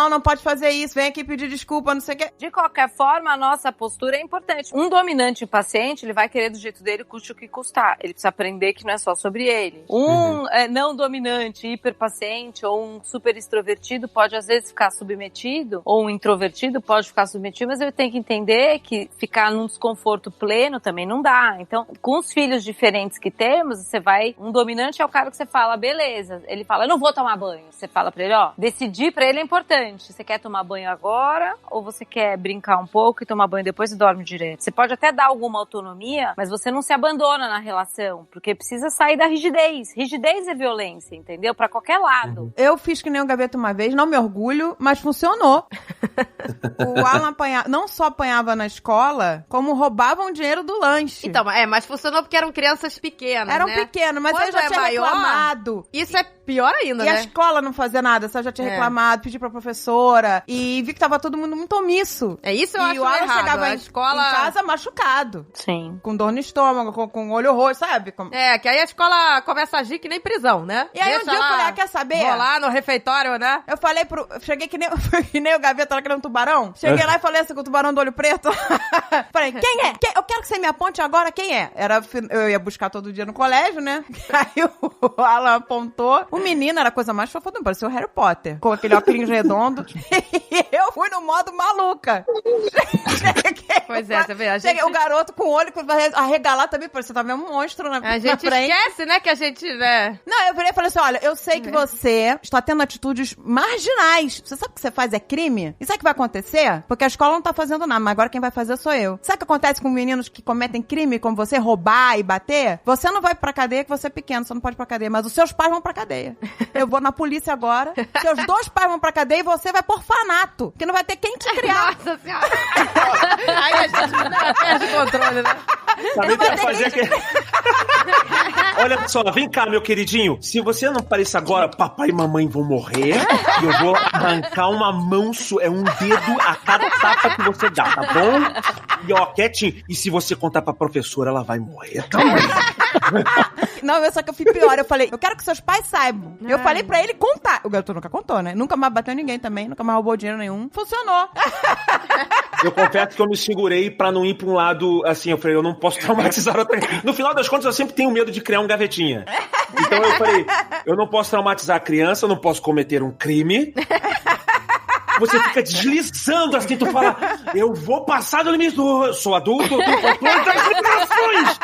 não pode fazer isso, vem aqui pedir desculpa, não sei o quê. De qualquer forma, a nossa postura é importante. Um dominante impaciente, ele vai querer do jeito dele, custe o que custar. Ele precisa aprender que não é só sobre ele. Não dominante, hiperpaciente ou um super extrovertido pode às vezes ficar submetido, ou um introvertido pode ficar submetido, mas ele tem que entender que ficar num desconforto pleno também não dá. Então, com os filhos diferentes que temos, um dominante é o cara que você fala, beleza, ele fala, eu não vou tomar banho. Você fala pra ele, decidir pra ele é importante. Você quer tomar banho agora ou você quer brincar um pouco e tomar banho depois e dorme direto? Você pode até dar alguma autonomia, mas você não se abandona na relação, porque precisa sair da rigidez. Rigidez é violência, entendeu? Pra qualquer lado. Eu fiz que nem o Gaveta uma vez, não me orgulho, mas funcionou. O Alan não só apanhava na escola, como roubavam dinheiro do lanche. Então, mas funcionou porque eram crianças pequenas, Eram né? pequenos, mas eu já tinha reclamado. Isso é pior ainda, E né? a escola não fazia nada, eu já tinha reclamado, pedi pra professora, e vi que tava todo mundo muito omisso. É isso eu e acho o Alan errado. chegava A escola... em casa machucado. Sim. Com dor no estômago, com olho roxo, sabe? É, que aí a escola começa a agir que nem prisão, né? E aí Deixa um dia eu lá falei, quer saber? rolar no refeitório, né? Eu falei cheguei que nem o Gaveta lá que era um tubarão. Cheguei lá e falei assim com o tubarão do olho preto. Falei, quem é? Eu quero que você me aponte agora quem é. Eu ia buscar todo dia no colégio, né? Aí o Alan apontou. O menino era a coisa mais fofa do mundo, parecia o Harry Potter. Com aquele óculos redondo. E eu fui no modo maluca. Pois é, você vê, a gente... O garoto com o olho arregalado também, parecia que tava um monstro na A gente frente. esquece, né, que a gente, né... Não, eu virei e falei assim, olha, eu sei que você está tendo atitudes marginais. Você sabe o que você faz é crime? E sabe o que vai acontecer? Porque a escola não tá fazendo nada, mas agora quem vai fazer sou eu. Sabe o que acontece com meninos que cometem crime, como você, roubar e bater? Você não vai pra cadeia que você é pequeno, você não pode ir pra cadeia, mas os seus pais vão pra cadeia. Eu vou na polícia agora, seus 2 pais vão pra cadeia e você vai por orfanato, que não vai ter quem te criar. Nossa senhora! Aí a gente perde o controle, né? Também pra fazer que... Olha só, vem cá, meu queridinho. Se você não aparecer agora, papai e mamãe vão morrer. E eu vou arrancar uma mão um dedo a cada tapa que você dá, tá bom? E ó, quietinho. E se você contar pra professora, ela vai morrer também. Não, só que eu fui pior. Eu falei, eu quero que seus pais saibam. Eu falei pra ele contar. O garoto nunca contou, né? Nunca mais bateu ninguém também, nunca mais roubou dinheiro nenhum. Funcionou. Eu confesso que eu me segurei pra não ir pra um lado, assim, eu falei, eu não posso traumatizar outra. No final das contas, eu sempre tenho medo de criar um gavetinha. Então eu falei, eu não posso traumatizar a criança, eu não posso cometer um crime. Você fica deslizando assim, tu fala, eu vou passar do limite do... Sou adulto, eu tenho controle das liberações.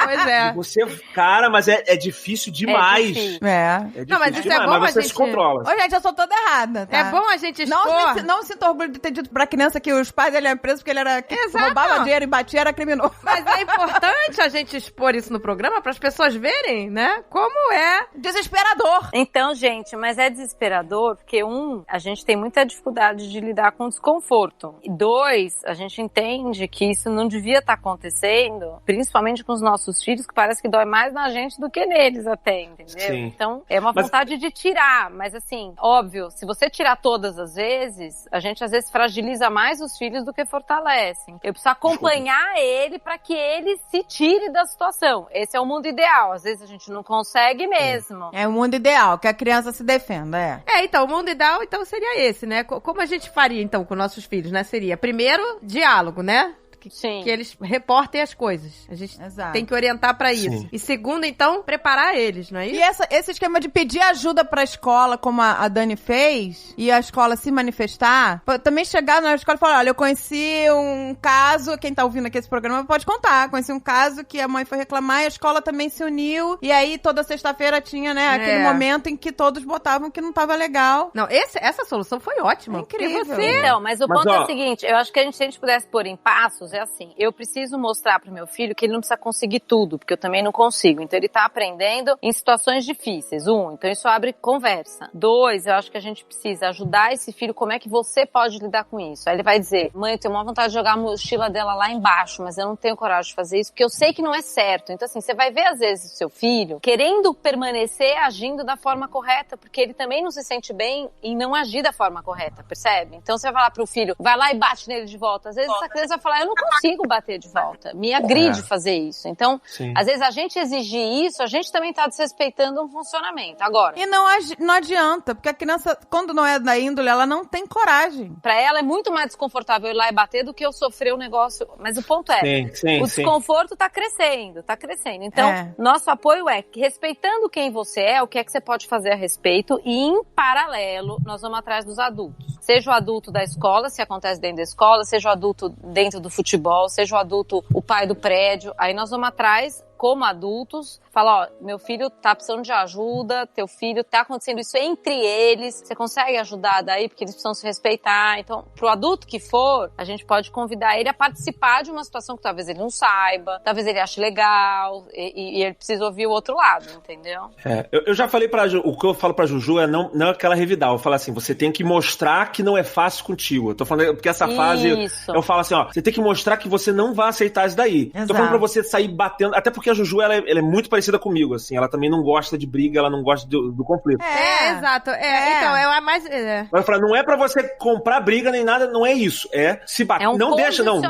Pois é. E você, cara, mas é difícil demais. difícil. É. É difícil Não, mas isso demais, é bom mas você a se gente- controla. Ô, gente, eu sou toda errada, tá? É bom a gente expor... Não sinto orgulho de ter dito pra criança que os pais dele eram presos porque ele era... Que Exato. roubava dinheiro e batia, era criminoso. Mas é importante a gente expor isso no programa para as pessoas verem, né? Como é. Desesperador. Então, gente, mas é desesperador porque, a gente tem muita dificuldade de lidar com desconforto. E 2, a gente entende que isso não devia estar acontecendo, principalmente com os nossos filhos, que parece que dói mais na gente do que neles até, entendeu? Sim. Então, é uma vontade de tirar, mas assim, óbvio, se você tirar todas as vezes, a gente às vezes fragiliza mais os filhos do que fortalece. Eu preciso acompanhar ele para que ele se tire da situação. Esse é o mundo ideal. Às vezes a gente não consegue mesmo. É o mundo ideal, que a criança se defenda, Então, o mundo ideal, então, seria esse, né? Como a gente faria, então, com nossos filhos, né? Seria, primeiro, diálogo, né? Sim. Que eles reportem as coisas. A gente Exato. tem que orientar pra isso. Sim. E segundo, então, preparar eles, não é isso? E esse esquema de pedir ajuda pra escola, como a Dani fez, e a escola se manifestar, também chegar na escola e falar, olha, eu conheci um caso, quem tá ouvindo aqui esse programa pode contar, conheci um caso que a mãe foi reclamar e a escola também se uniu, e aí toda sexta-feira tinha, né, aquele momento em que todos botavam que não tava legal. Não, essa solução foi ótima. É incrível. Porque você... Então, mas o Mas, ponto é ó, o seguinte, eu acho que se a gente pudesse pôr em passos, é assim, eu preciso mostrar pro meu filho que ele não precisa conseguir tudo, porque eu também não consigo. Então ele tá aprendendo em situações difíceis. Então isso abre conversa. 2, eu acho que a gente precisa ajudar esse filho, como é que você pode lidar com isso. Aí ele vai dizer, mãe, eu tenho uma vontade de jogar a mochila dela lá embaixo, mas eu não tenho coragem de fazer isso, porque eu sei que não é certo. Então assim, você vai ver às vezes o seu filho querendo permanecer agindo da forma correta, porque ele também não se sente bem em não agir da forma correta, percebe? Então você vai falar pro filho, vai lá e bate nele de volta. Às vezes essa criança vai falar, eu não consigo bater de volta, me agride fazer isso. Então, às vezes a gente exigir isso, a gente também tá desrespeitando um funcionamento. Agora, E não adianta, porque a criança, quando não é da índole, ela não tem coragem. pra ela é muito mais desconfortável ir lá e bater do que eu sofrer o negócio. Mas o ponto é, o desconforto tá crescendo, tá crescendo. Então, nosso apoio é que, respeitando quem você é, o que é que você pode fazer a respeito, e em paralelo, nós vamos atrás dos adultos. Seja o adulto da escola, se acontece dentro da escola, seja o adulto dentro do futebol, seja o adulto, o pai do prédio, aí nós vamos atrás como adultos, falar, ó, meu filho tá precisando de ajuda, teu filho tá acontecendo isso entre eles, você consegue ajudar daí? Porque eles precisam se respeitar. Então, pro adulto que for, a gente pode convidar ele a participar de uma situação que talvez ele não saiba, talvez ele ache legal, e ele precisa ouvir o outro lado, entendeu? Eu já falei o que eu falo pra Juju é não aquela revidar, eu falo assim, você tem que mostrar que não é fácil contigo. Eu tô falando, porque essa fase, eu falo assim, ó, você tem que mostrar que você não vai aceitar isso daí. Exato. Tô falando pra você sair batendo, até porque a Juju, ela é muito parecida comigo, assim, ela também não gosta de briga, ela não gosta do conflito. Exato. Então, é a mais... Eu falo, não é pra você comprar briga nem nada, não é isso. É se bater. Não deixa, não.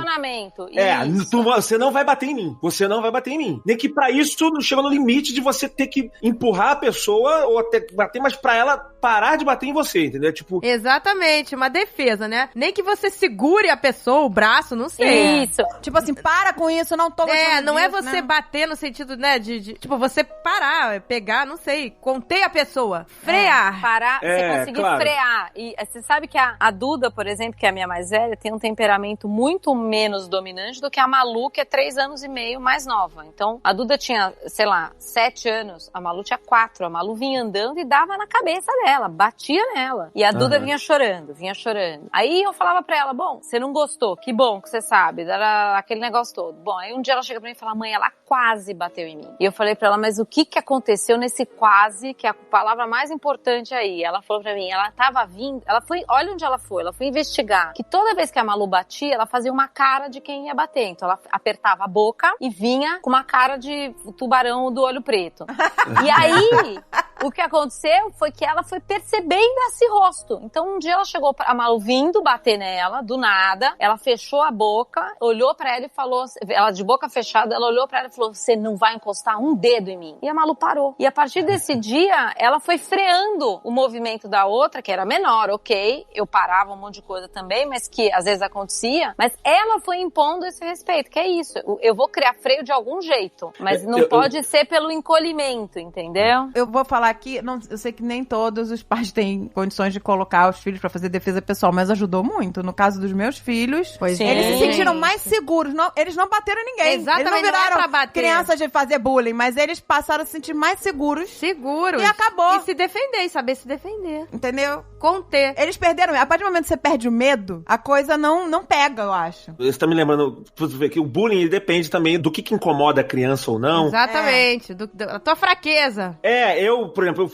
Você não vai bater em mim. Você não vai bater em mim. Nem que pra isso não chega no limite de você ter que empurrar a pessoa ou até bater, mas pra ela parar de bater em você, entendeu? Tipo... Exatamente, uma defesa, né? Nem que você segure a pessoa, o braço, não sei. Isso. Tipo assim, para com isso, não tô gostando não disso, é você bater no sentido, né, tipo, você parar, pegar, não sei, conter a pessoa, frear. Parar, você conseguir frear. E você sabe que a Duda, por exemplo, que é a minha mais velha, tem um temperamento muito menos dominante do que a Malu, que é 3 anos e meio mais nova. Então, a Duda tinha, sei lá, 7 anos, a Malu tinha 4. A Malu vinha andando e dava na cabeça dela, batia nela. E a Duda vinha chorando. Aí eu falava pra ela, bom, você não gostou, que bom que você sabe, era aquele negócio todo. Bom, aí um dia ela chega pra mim e fala, mãe, ela quase bateu em mim. E eu falei pra ela, mas o que aconteceu nesse quase, que é a palavra mais importante aí? Ela falou pra mim, ela tava vindo, olha onde ela foi investigar, que toda vez que a Malu batia, ela fazia uma cara de quem ia bater. Então ela apertava a boca e vinha com uma cara de tubarão do olho preto. E aí, o que aconteceu foi que ela foi percebendo esse rosto. Então um dia ela chegou, a Malu vindo bater nela, do nada, ela fechou a boca, olhou pra ela e falou, ela de boca fechada, ela olhou pra ela e falou, você não vai encostar um dedo em mim. E a Malu parou. E a partir desse dia, ela foi freando o movimento da outra, que era menor, ok, eu parava um monte de coisa também, mas que às vezes acontecia, mas ela foi impondo esse respeito, que é isso, eu vou criar freio de algum jeito, mas não pode ser pelo encolhimento, entendeu? Eu vou falar aqui, eu sei que nem todos os pais têm condições de colocar os filhos pra fazer defesa pessoal, mas ajudou muito. No caso dos meus filhos, eles se sentiram mais seguros, eles não bateram em ninguém. Exatamente, eles não viraram pra bater. Crianças de fazer bullying, mas eles passaram a se sentir mais seguros. E acabou. E se defender, e saber se defender. Entendeu? Conter. Eles perderam. A partir do momento que você perde o medo, a coisa não pega, eu acho. Você tá me lembrando que o bullying ele depende também do que incomoda a criança ou não. Exatamente. Da tua fraqueza. Por exemplo,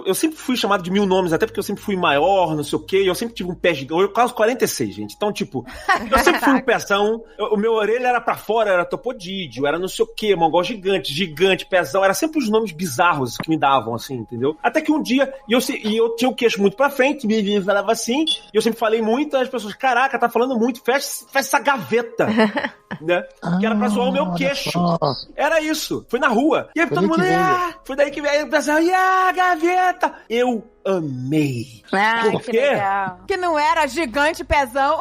eu sempre fui chamado de 1000 nomes, até porque eu sempre fui maior, não sei o quê, e eu sempre tive um pé gigante. Eu quase 46, gente. Então, tipo, eu sempre fui um pezão, o meu orelha era pra fora, era topodídeo, era não sei o quê, mongol gigante, pezão, era sempre os nomes bizarros que me davam, assim, entendeu? Até que um dia, eu tinha o queixo muito pra frente, me falava assim, e eu sempre falei muito, as pessoas, caraca, tá falando muito, fecha essa gaveta, né? Que era pra zoar o meu queixo. Era isso, foi na rua. E aí todo mundo, foi daí que veio, o pessoal, gaveta! Eu amei. Por quê? Porque não era gigante pezão.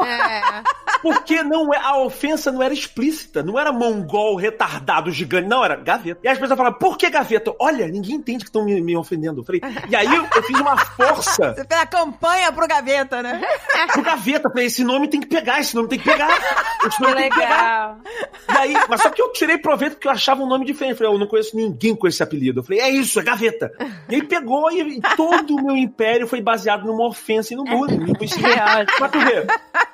Porque a ofensa não era explícita. Não era mongol, retardado, gigante. Não, era gaveta. E as pessoas falavam, por que gaveta? Olha, ninguém entende que estão me ofendendo. Eu falei, e aí eu fiz uma força. Você fez a campanha pro gaveta, né? Pro gaveta. Falei, esse nome tem que pegar. Esse nome tem que pegar. E aí, mas só que eu tirei proveito porque eu achava um nome diferente. Eu falei, eu não conheço ninguém com esse apelido. Eu falei, é isso, é gaveta. E aí pegou e todo o meu império foi baseado numa ofensa e no bullying. Mas tu vê,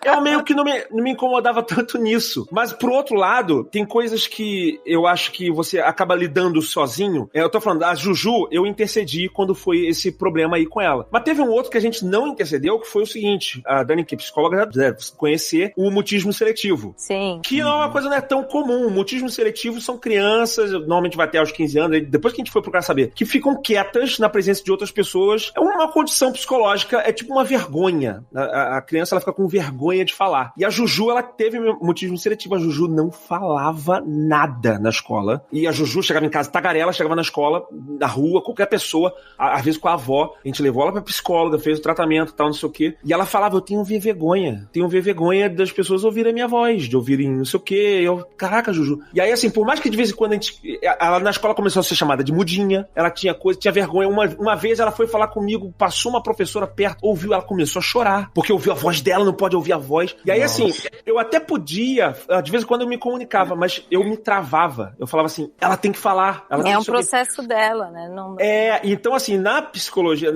eu meio que não me incomodava tanto nisso. Mas, por outro lado, tem coisas que eu acho que você acaba lidando sozinho. Eu tô falando, a Juju, eu intercedi quando foi esse problema aí com ela. Mas teve um outro que a gente não intercedeu, que foi o seguinte, a Dani, que é psicóloga, já deve conhecer o mutismo seletivo. Sim. Que não é uma coisa não é tão comum. O mutismo seletivo são crianças, normalmente vai até aos 15 anos, depois que a gente foi procurar saber, que ficam quietas na presença de outras pessoas. É uma condição psicológica, é tipo uma vergonha. A criança, ela fica com vergonha de falar. E a Juju, ela teve mutismo seletivo. A Juju não falava nada na escola. E a Juju chegava em casa tagarela, chegava na escola, na rua, qualquer pessoa, às vezes com a avó. A gente levou ela pra psicóloga, fez o tratamento e tal, não sei o quê. E ela falava, eu tenho vergonha das pessoas ouvirem a minha voz, de ouvirem não sei o quê. Eu, caraca, Juju. E aí, assim, por mais que de vez em quando ela na escola começou a ser chamada de mudinha, ela tinha vergonha. Uma vez ela foi falar comigo, passou uma professora perto, ouviu, ela começou a chorar, porque ouviu a voz dela, não pode ouvia a voz. E aí, assim, eu até podia, de vez em quando eu me comunicava, mas eu me travava. Eu falava assim, ela tem que falar. Ela É um processo dela, né? Não... Então assim, na psicologia,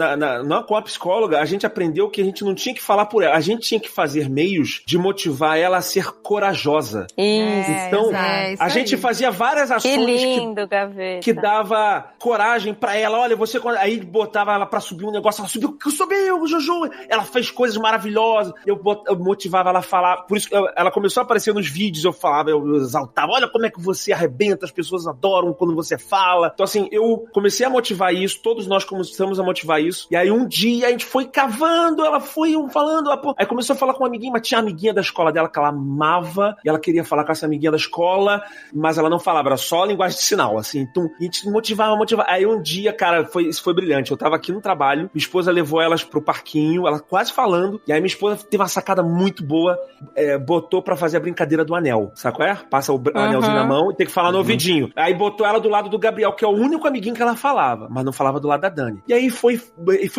com a psicóloga, a gente aprendeu que a gente não tinha que falar por ela, a gente tinha que fazer meios de motivar ela a ser corajosa. Isso. Então, isso a gente fazia várias ações que dava coragem pra ela. Olha, você... Aí botava ela pra subir um negócio, ela subiu, Juju! Ela fez coisas maravilhosas. Eu motivava ela a falar. Por isso que ela começou a aparecer nos vídeos, eu falava, eu exaltava. Olha como é que você arrebenta, as pessoas adoram quando você fala. Então assim, eu comecei a motivar isso, todos nós começamos a motivar isso. E aí um dia a gente foi cavando, ela foi falando. Aí começou a falar com uma amiguinha, mas tinha uma amiguinha da escola dela que ela amava, e ela queria falar com essa amiguinha da escola, mas ela não falava, era só linguagem de sinal, assim. Então a gente motivava. Aí um dia, cara, isso foi brilhante. Eu tava aqui no trabalho, minha esposa levou elas pro parquinho, ela quase falando, e aí minha esposa teve uma sacada muito boa, botou pra fazer a brincadeira do anel, sabe qual é? Passa o anelzinho na mão e tem que falar no ouvidinho. Aí botou ela do lado do Gabriel, que é o único amiguinho que ela falava, mas não falava do lado da Dani. E aí fui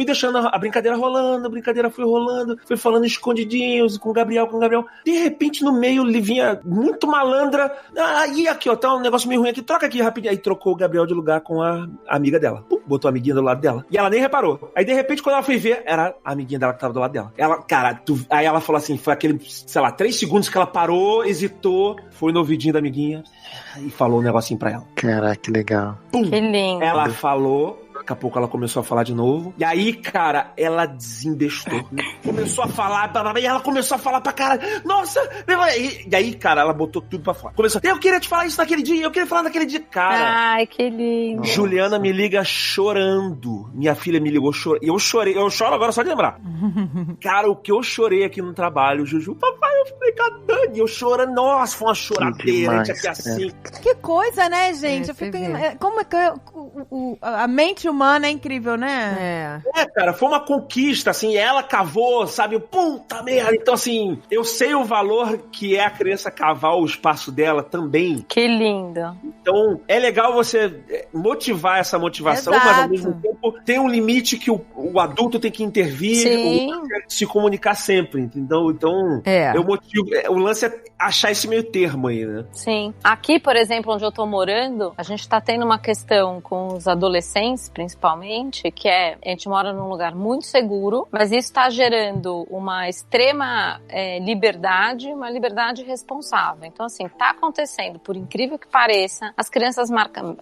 deixando a brincadeira rolando, a brincadeira foi rolando, foi falando escondidinhos com o Gabriel. De repente, no meio, ele vinha muito malandra. E aqui, ó, tá um negócio meio ruim aqui, troca aqui rapidinho. Aí trocou o Gabriel de lugar com a amiga dela. Botou a amiguinha do lado dela. E ela nem reparou. Aí, de repente, quando ela foi ver, era a amiguinha dela que tava do lado dela. Ela, cara, aí ela falou assim, foi aquele, sei lá, 3 segundos que ela parou, hesitou, foi no ouvidinho da amiguinha e falou um negocinho pra ela. Caraca, que legal. Pum! Que lindo. Ela falou... Daqui a pouco ela começou a falar de novo. E aí, cara, ela desembestou. Começou a falar, e ela começou a falar pra caralho. Nossa! E aí, cara, ela botou tudo pra fora. Começou, eu queria te falar isso naquele dia, eu queria falar naquele dia. Cara... Ai, que lindo. Juliana me liga chorando. Minha filha me ligou chorando. Eu chorei, eu choro agora só de lembrar. Cara, o que eu chorei aqui no trabalho, Juju, papai, eu falei com a Dani, eu chorando. Nossa, foi uma choradeira, gente, aqui assim. Que coisa, né, gente? Eu fico como é que a mente humana é incrível, né? Cara, foi uma conquista, assim, ela cavou, sabe? Puta merda! Então, assim, eu sei o valor que é a criança cavar o espaço dela também. Que lindo. Então, é legal você motivar essa motivação, mas ao mesmo tempo tem um limite que o adulto tem que intervir, se comunicar sempre, entendeu? Então, eu motivo. O lance é achar esse meio termo aí, né? Sim. Aqui, por exemplo, onde eu tô morando, a gente tá tendo uma questão com os adolescentes, principalmente, que a gente mora num lugar muito seguro, mas isso tá gerando uma extrema liberdade, uma liberdade responsável. Então, assim, tá acontecendo, por incrível que pareça, as crianças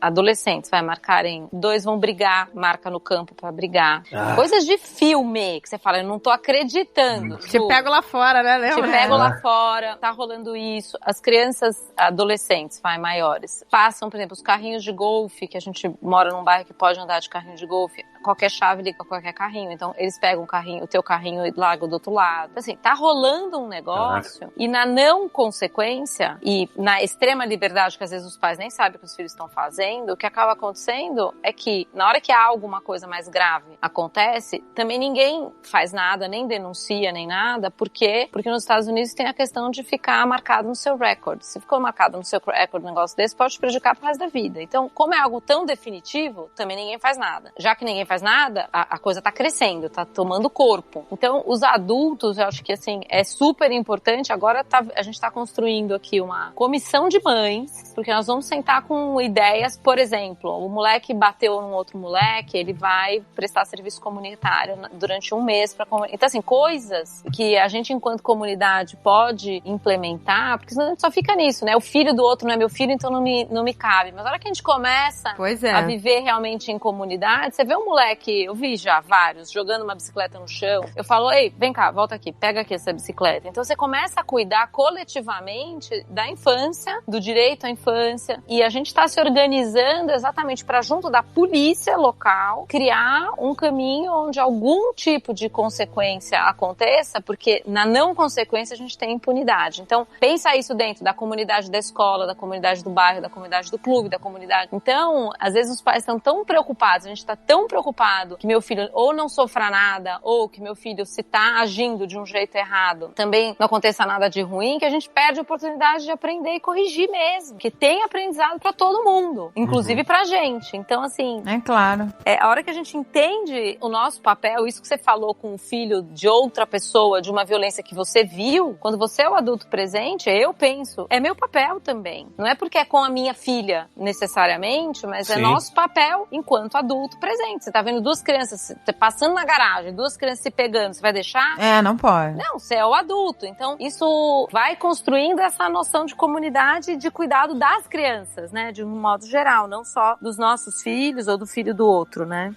adolescentes, marcarem, 2 vão brigar, marca no campo pra brigar. Coisas de filme, que você fala, eu não tô acreditando. Te pego lá fora, né? Lembra? Te pego lá fora, tá rolando isso. As crianças adolescentes, maiores, passam, por exemplo, os carrinhos de golfe, que a gente mora num bairro que pode andar de carrinho de golfe, qualquer chave liga qualquer carrinho, então eles pegam o teu carrinho e largam do outro lado. Assim, tá rolando um negócio e na não consequência e na extrema liberdade que às vezes os pais nem sabem o que os filhos estão fazendo, o que acaba acontecendo é que na hora que há alguma coisa mais grave acontece, também ninguém faz nada, nem denuncia, nem nada. Por quê? Porque nos Estados Unidos tem a questão de ficar marcado no seu recorde. Se ficou marcado no seu recorde um negócio desse, pode te prejudicar pro resto da vida. Então, como é algo tão definitivo, também ninguém faz nada. Já que ninguém faz nada, a coisa tá crescendo, tá tomando corpo. Então, os adultos, eu acho que assim, é super importante. Agora a gente tá construindo aqui uma comissão de mães, porque nós vamos sentar com ideias, por exemplo, o moleque bateu num outro moleque, ele vai prestar serviço comunitário durante um mês pra comunidade. Então, assim, coisas que a gente, enquanto comunidade, pode implementar, porque senão a gente só fica nisso, né? O filho do outro não é meu filho, então não me cabe. Mas na hora que a gente começa a viver realmente em comunidade, você vê um moleque, eu vi já vários, jogando uma bicicleta no chão, eu falo, ei, vem cá, volta aqui, pega aqui essa bicicleta. Então você começa a cuidar coletivamente da infância, do direito à infância, e a gente está se organizando exatamente para, junto da polícia local, criar um caminho onde algum tipo de consequência aconteça, porque na não consequência a gente tem impunidade. Então, pensa isso dentro da comunidade da escola, da comunidade do bairro, da comunidade do clube, da comunidade. Então, às vezes os pais estão tão preocupados, a gente está tão preocupado preocupado que meu filho ou não sofra nada, ou que meu filho, se tá agindo de um jeito errado, também não aconteça nada de ruim, que a gente perde a oportunidade de aprender e corrigir mesmo. Que tem aprendizado pra todo mundo, inclusive pra gente. Então, assim... É claro. A hora que a gente entende o nosso papel, isso que você falou com o filho de outra pessoa, de uma violência que você viu, quando você é o adulto presente, eu penso, é meu papel também. Não é porque é com a minha filha, necessariamente, mas é nosso papel enquanto adulto presente. Você tá vendo duas crianças passando na garagem, duas crianças se pegando, você vai deixar? Não pode. Não, você é o adulto. Então, isso vai construindo essa noção de comunidade e de cuidado das crianças, né? De um modo geral, não só dos nossos filhos ou do filho do outro, né?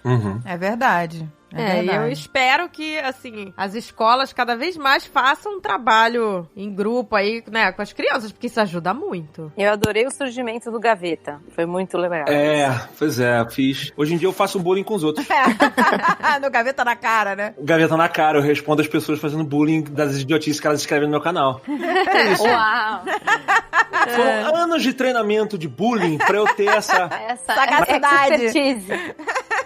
É verdade. E eu espero que, assim, as escolas cada vez mais façam um trabalho em grupo aí, né, com as crianças, porque isso ajuda muito. Eu adorei o surgimento do Gaveta. Foi muito legal. Pois é, fiz. Hoje em dia eu faço um bullying com os outros. No Gaveta na cara, né? Gaveta na cara, eu respondo as pessoas fazendo bullying das idiotices que elas escrevem no meu canal. É isso. Uau! Foram anos de treinamento de bullying pra eu ter essa sagacidade. Expertise.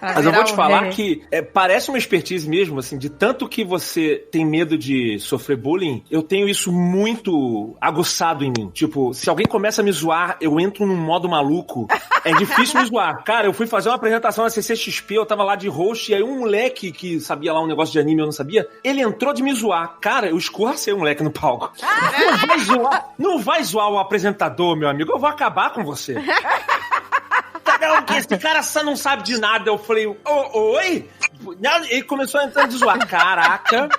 Mas eu vou te falar que parece uma expertise mesmo, assim, de tanto que você tem medo de sofrer bullying, eu tenho isso muito aguçado em mim. Tipo, se alguém começa a me zoar, eu entro num modo maluco. É difícil me zoar. Cara, eu fui fazer uma apresentação na CCXP, eu tava lá de host, e aí um moleque que sabia lá um negócio de anime, eu não sabia, ele entrou de me zoar. Cara, eu escorracei o moleque no palco. Não vai zoar o apresentador, meu amigo, eu vou acabar com você. Esse cara só não sabe de nada. Eu falei, oi? Ele começou a entrar de zoar. Caraca.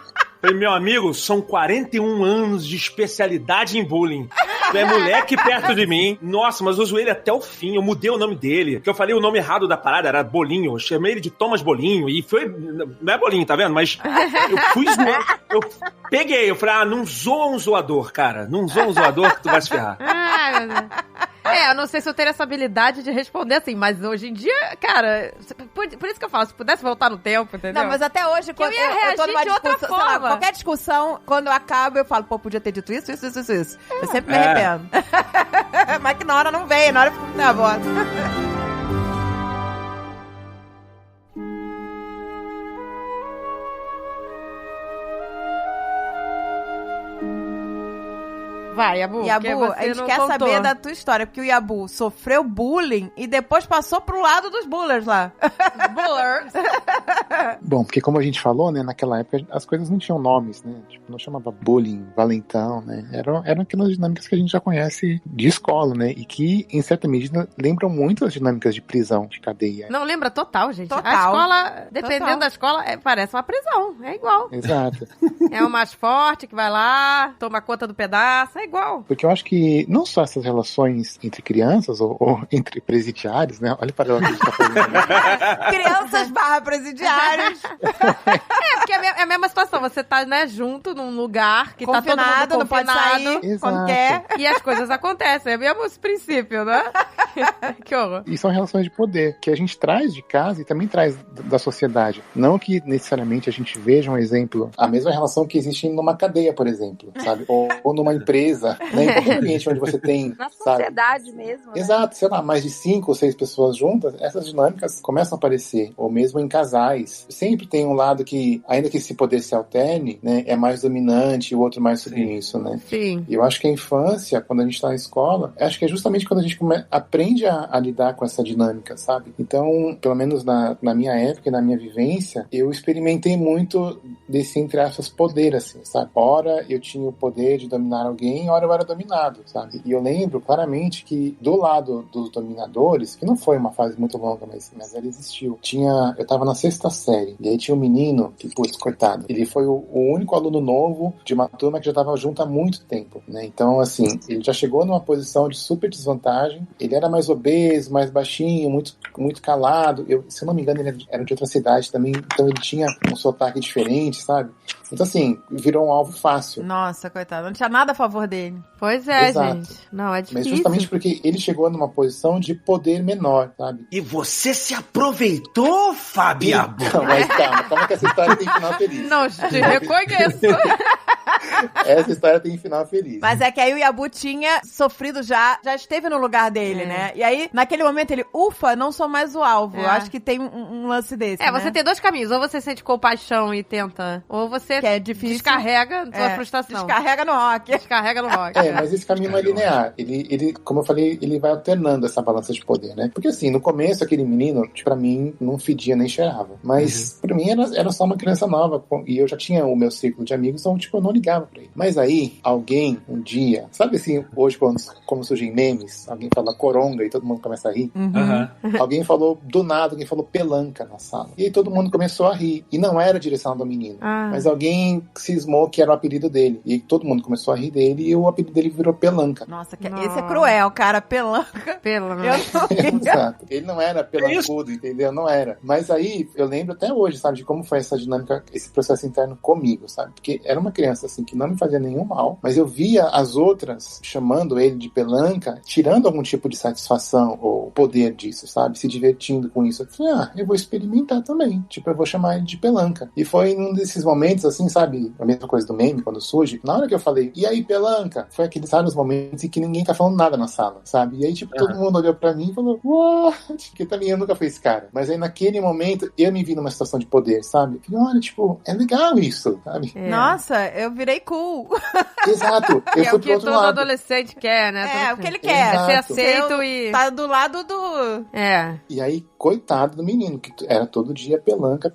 Falei, meu amigo, são 41 anos de especialidade em bullying. Tu é moleque perto de mim. Nossa, mas eu zoei ele até o fim. Eu mudei o nome dele. Porque eu falei o nome errado da parada, era Bolinho. Eu chamei ele de Thomas Bolinho. E foi... Não é Bolinho, tá vendo? Mas eu fui zoar. Eu peguei. Eu falei, não zoa um zoador, cara. Não zoa um zoador que tu vai se ferrar. Meu Deus. Eu não sei se eu teria essa habilidade de responder assim, mas hoje em dia, cara, por isso que eu falo, se pudesse voltar no tempo, entendeu? Não, mas até hoje, quando eu ia reagir tô numa de outra discussão, forma. sei lá, qualquer discussão, quando eu acabo, eu falo, podia ter dito isso. Eu sempre me arrependo. Mas que na hora não veio, na hora eu fico nervosa. Vai, Yabu. Yabu, a gente quer saber da tua história, porque o Yabu sofreu bullying e depois passou pro lado dos bullers lá. Bullers. Bom, porque como a gente falou, né, naquela época as coisas não tinham nomes, né? Tipo, não chamava bullying, valentão, né? Eram aquelas dinâmicas que a gente já conhece de escola, né? E que, em certa medida, lembram muito as dinâmicas de prisão, de cadeia. Não, lembra total, gente. Total. A escola, dependendo da escola, parece uma prisão. É igual. Exato. É o mais forte que vai lá, toma conta do pedaço, é igual. Porque eu acho que não só essas relações entre crianças ou entre presidiários, né? Olha para o que a gente tá fazendo. Crianças / presidiários. Porque é a mesma situação. Você tá, né, junto num lugar que confinado, tá todo mundo não pode sair. Exato. Quando quer. E as coisas acontecem. É mesmo esse princípio, né? Que horror. E são relações de poder que a gente traz de casa e também traz da sociedade. Não que necessariamente a gente veja um exemplo, a mesma relação que existe numa cadeia, por exemplo, sabe? Ou numa empresa, né? Em qualquer ambiente onde você tem, na sabe? sociedade mesmo, né? Exato, sei lá, mais de 5 ou 6 pessoas juntas, essas dinâmicas começam a aparecer, ou mesmo em casais. Sempre tem um lado que, ainda que esse poder se alterne, né, é mais dominante e o outro mais submisso, né? Sim. E eu acho que a infância, quando a gente tá na escola, acho que é justamente quando a gente aprende a lidar com essa dinâmica, sabe? Então, pelo menos na minha época e na minha vivência, eu experimentei muito desse, entre aspas, poder, assim, sabe? Ora eu tinha o poder de dominar alguém, ora eu era dominado, sabe? E eu lembro claramente que do lado dos dominadores, que não foi uma fase muito longa, mas ela existiu, eu tava na 6ª série, e aí tinha um menino que, putz, coitado, ele foi o único aluno novo de uma turma que já tava junto há muito tempo, né? Então, assim, ele já chegou numa posição de super desvantagem, ele era mais obeso, mais baixinho, muito calado, se eu não me engano ele era de outra cidade também, então ele tinha um sotaque diferente, sabe? Então, assim, virou um alvo fácil. Nossa, coitado, não tinha nada a favor dele. Pois é, Exato. gente. Não, é difícil. Mas justamente porque ele chegou numa posição de poder menor, sabe? E você se aproveitou, Fabiano? Não, mas calma que essa história tem final feliz. Não, te reconheço. Essa história tem final feliz. Mas é que aí o Yabu tinha sofrido já esteve no lugar dele, né? E aí, naquele momento, ele, ufa, não sou mais o alvo. Eu acho que tem um lance desse, né? Você tem dois caminhos. Ou você sente compaixão e tenta, ou você que é difícil. Descarrega sua frustração. Descarrega no rock. Descarrega no rock. Mas esse caminho não é linear. Ele, como eu falei, ele vai alternando essa balança de poder, né? Porque assim, no começo, aquele menino, pra mim, não fedia nem cheirava. Mas pra mim era só uma criança nova. E eu já tinha o meu círculo de amigos, então, tipo, eu não ligava pra ele. Mas aí, alguém, um dia, sabe assim, hoje, como surgem memes, alguém fala coronga e todo mundo começa a rir. Alguém falou, do nada, alguém falou pelanca na sala. E aí todo mundo começou a rir. E não era a direção do menino. Mas alguém cismou que era o apelido dele. E todo mundo começou a rir dele e o apelido dele virou pelanca. Nossa, esse é cruel, cara. Pelanca. Exato. Ele não era pelancudo, entendeu? Não era. Mas aí, eu lembro até hoje, sabe, de como foi essa dinâmica, esse processo interno comigo, sabe? Porque era uma criança, assim, que não me fazia nenhum mal, mas eu via as outras chamando ele de pelanca, tirando algum tipo de satisfação ou poder disso, sabe? Se divertindo com isso. Eu falei, eu vou experimentar também. Tipo, eu vou chamar ele de pelanca. E foi num desses momentos, assim, sabe? A mesma coisa do meme, quando surge. Na hora que eu falei, e aí, pelanca? Foi aqueles raros momentos em que ninguém tá falando nada na sala, sabe? E aí, tipo, todo mundo olhou pra mim e falou, what? Porque também eu nunca fui esse cara. Mas aí, naquele momento, eu me vi numa situação de poder, sabe? Falei, olha, tipo, é legal isso, sabe? Nossa, eu virei cool. Exato. Eu fui o que todo adolescente quer, né? O que ele quer. Exato. Ser aceito e... Tá do lado do... E aí, coitado do menino, que era todo dia pelanca,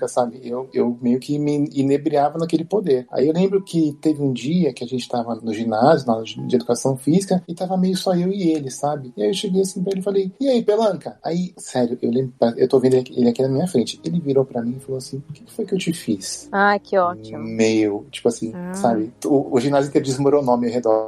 sabe? Eu meio que me inebriava naquele poder. Aí eu lembro que teve um dia que a gente tava no ginásio, na aula de educação física, e tava meio só eu e ele, sabe? E aí eu cheguei assim pra ele e falei, e aí, pelanca? Aí, sério, eu tô vendo ele aqui na minha frente. Ele virou pra mim e falou assim, o que foi que eu te fiz? Que ótimo. Meio, tipo assim, sabe? O ginásio inteiro desmoronou ao meu redor,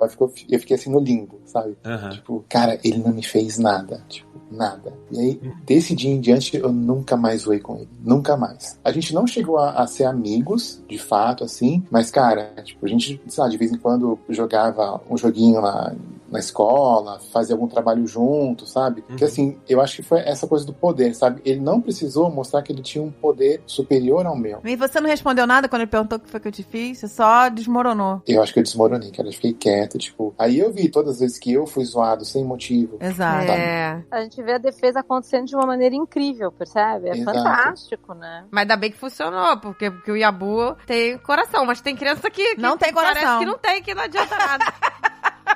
eu fiquei assim no limbo, sabe? Tipo, cara, ele não me fez nada, tipo, nada. E aí, desse dia em diante, eu nunca mais zoei com ele. Nunca mais. A gente não chegou a ser amigos, de fato, assim, mas, cara, tipo, a gente, sabe, de vez em quando jogava um joguinho lá na escola, fazia algum trabalho junto, sabe? Porque assim, eu acho que foi essa coisa do poder, sabe? Ele não precisou mostrar que ele tinha um poder superior ao meu. E você não respondeu nada quando ele perguntou o que foi que eu te fiz? Você só desmoronou. Eu acho que eu desmoronei, cara. Eu fiquei quieto, tipo... Aí eu vi todas as vezes que eu fui zoado sem motivo. Exato. A gente vê a defesa acontecendo de uma maneira incrível, percebe? É fantástico, né? Mas ainda bem que funcionou, porque o Yabu tem coração, mas tem criança que não tem coração. Parece que não tem, que não adianta nada.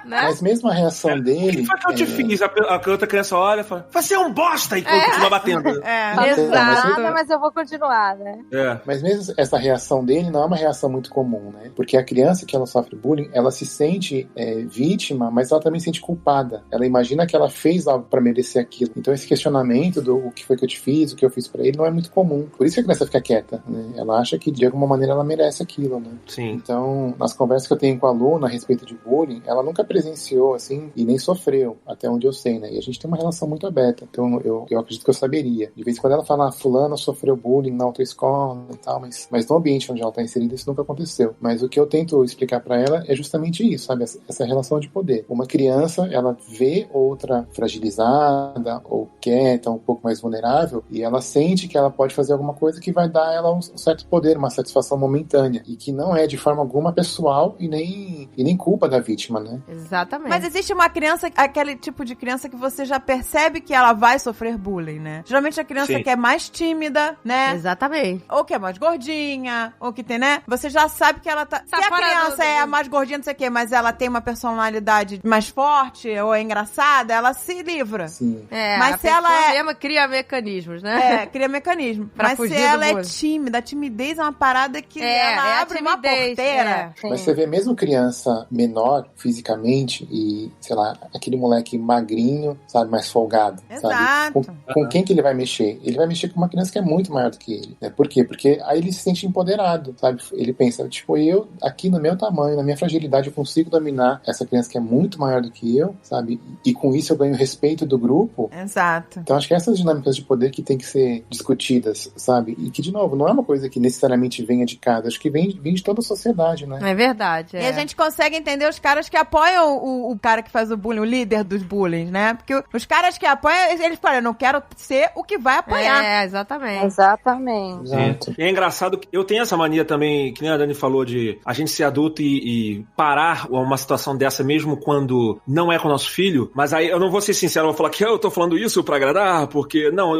Né? Mas mesmo a reação dele... O que foi que eu te fiz? A outra criança olha e fala, você é um bosta! E continua batendo. Exato. Mas eu vou continuar, né? Mas mesmo essa reação dele não é uma reação muito comum, né? Porque a criança que ela sofre bullying, ela se sente vítima, mas ela também se sente culpada. Ela imagina que ela fez algo pra merecer aquilo. Então esse questionamento do o que foi que eu te fiz, o que eu fiz pra ele, não é muito comum. Por isso que a criança fica quieta, né? Ela acha que de alguma maneira ela merece aquilo, né? Sim. Então, nas conversas que eu tenho com a aluna a respeito de bullying, ela nunca presenciou, assim, e nem sofreu, até onde eu sei, né? E a gente tem uma relação muito aberta. Então, eu acredito que eu saberia. De vez em quando ela fala, fulana sofreu bullying na outra escola e tal, mas no ambiente onde ela tá inserida, isso nunca aconteceu. Mas o que eu tento explicar pra ela é justamente isso, sabe? Essa relação de poder. Uma criança, ela vê outra fragilizada ou quieta, um pouco mais vulnerável, e ela sente que ela pode fazer alguma coisa que vai dar a ela um certo poder, uma satisfação momentânea, e que não é de forma alguma pessoal e nem culpa da vítima, né? Exatamente. Mas existe uma criança, aquele tipo de criança que você já percebe que ela vai sofrer bullying, né? Geralmente a criança que é mais tímida, né? Exatamente. Ou que é mais gordinha, ou que tem, né? Você já sabe que ela tá... Se a criança é a mais gordinha, não sei o quê, mas ela tem uma personalidade mais forte ou é engraçada, ela se livra. Sim. Mas se ela mesmo cria mecanismos, né? Cria mecanismo. Pra mas fugir se ela do é tímida, a timidez é uma parada que ela abre uma porteira. Mas você vê mesmo criança menor fisicamente e, sei lá, aquele moleque magrinho, sabe, mais folgado, sabe? Com quem que ele vai mexer? Ele vai mexer com uma criança que é muito maior do que ele, né? Por quê? Porque aí ele se sente empoderado, sabe? Ele pensa, tipo, eu, aqui no meu tamanho, na minha fragilidade, eu consigo dominar essa criança que é muito maior do que eu, sabe? E com isso eu ganho respeito do grupo. Exato. Então acho que essas dinâmicas de poder que tem que ser discutidas, sabe? E que, de novo, não é uma coisa que necessariamente venha de casa, acho que vem de toda a sociedade, né? É verdade. E a gente consegue entender os caras que apoiam apoiam o cara que faz o bullying, o líder dos bullies, né? Porque os caras que apoiam, eles falam, eu não quero ser o que vai apoiar. É, exatamente. Exatamente. E é engraçado que eu tenho essa mania também, que nem a Dani falou, de a gente ser adulto e parar uma situação dessa mesmo quando não é com o nosso filho, mas aí eu não vou ser sincero, eu vou falar que eu tô falando isso pra agradar, porque não,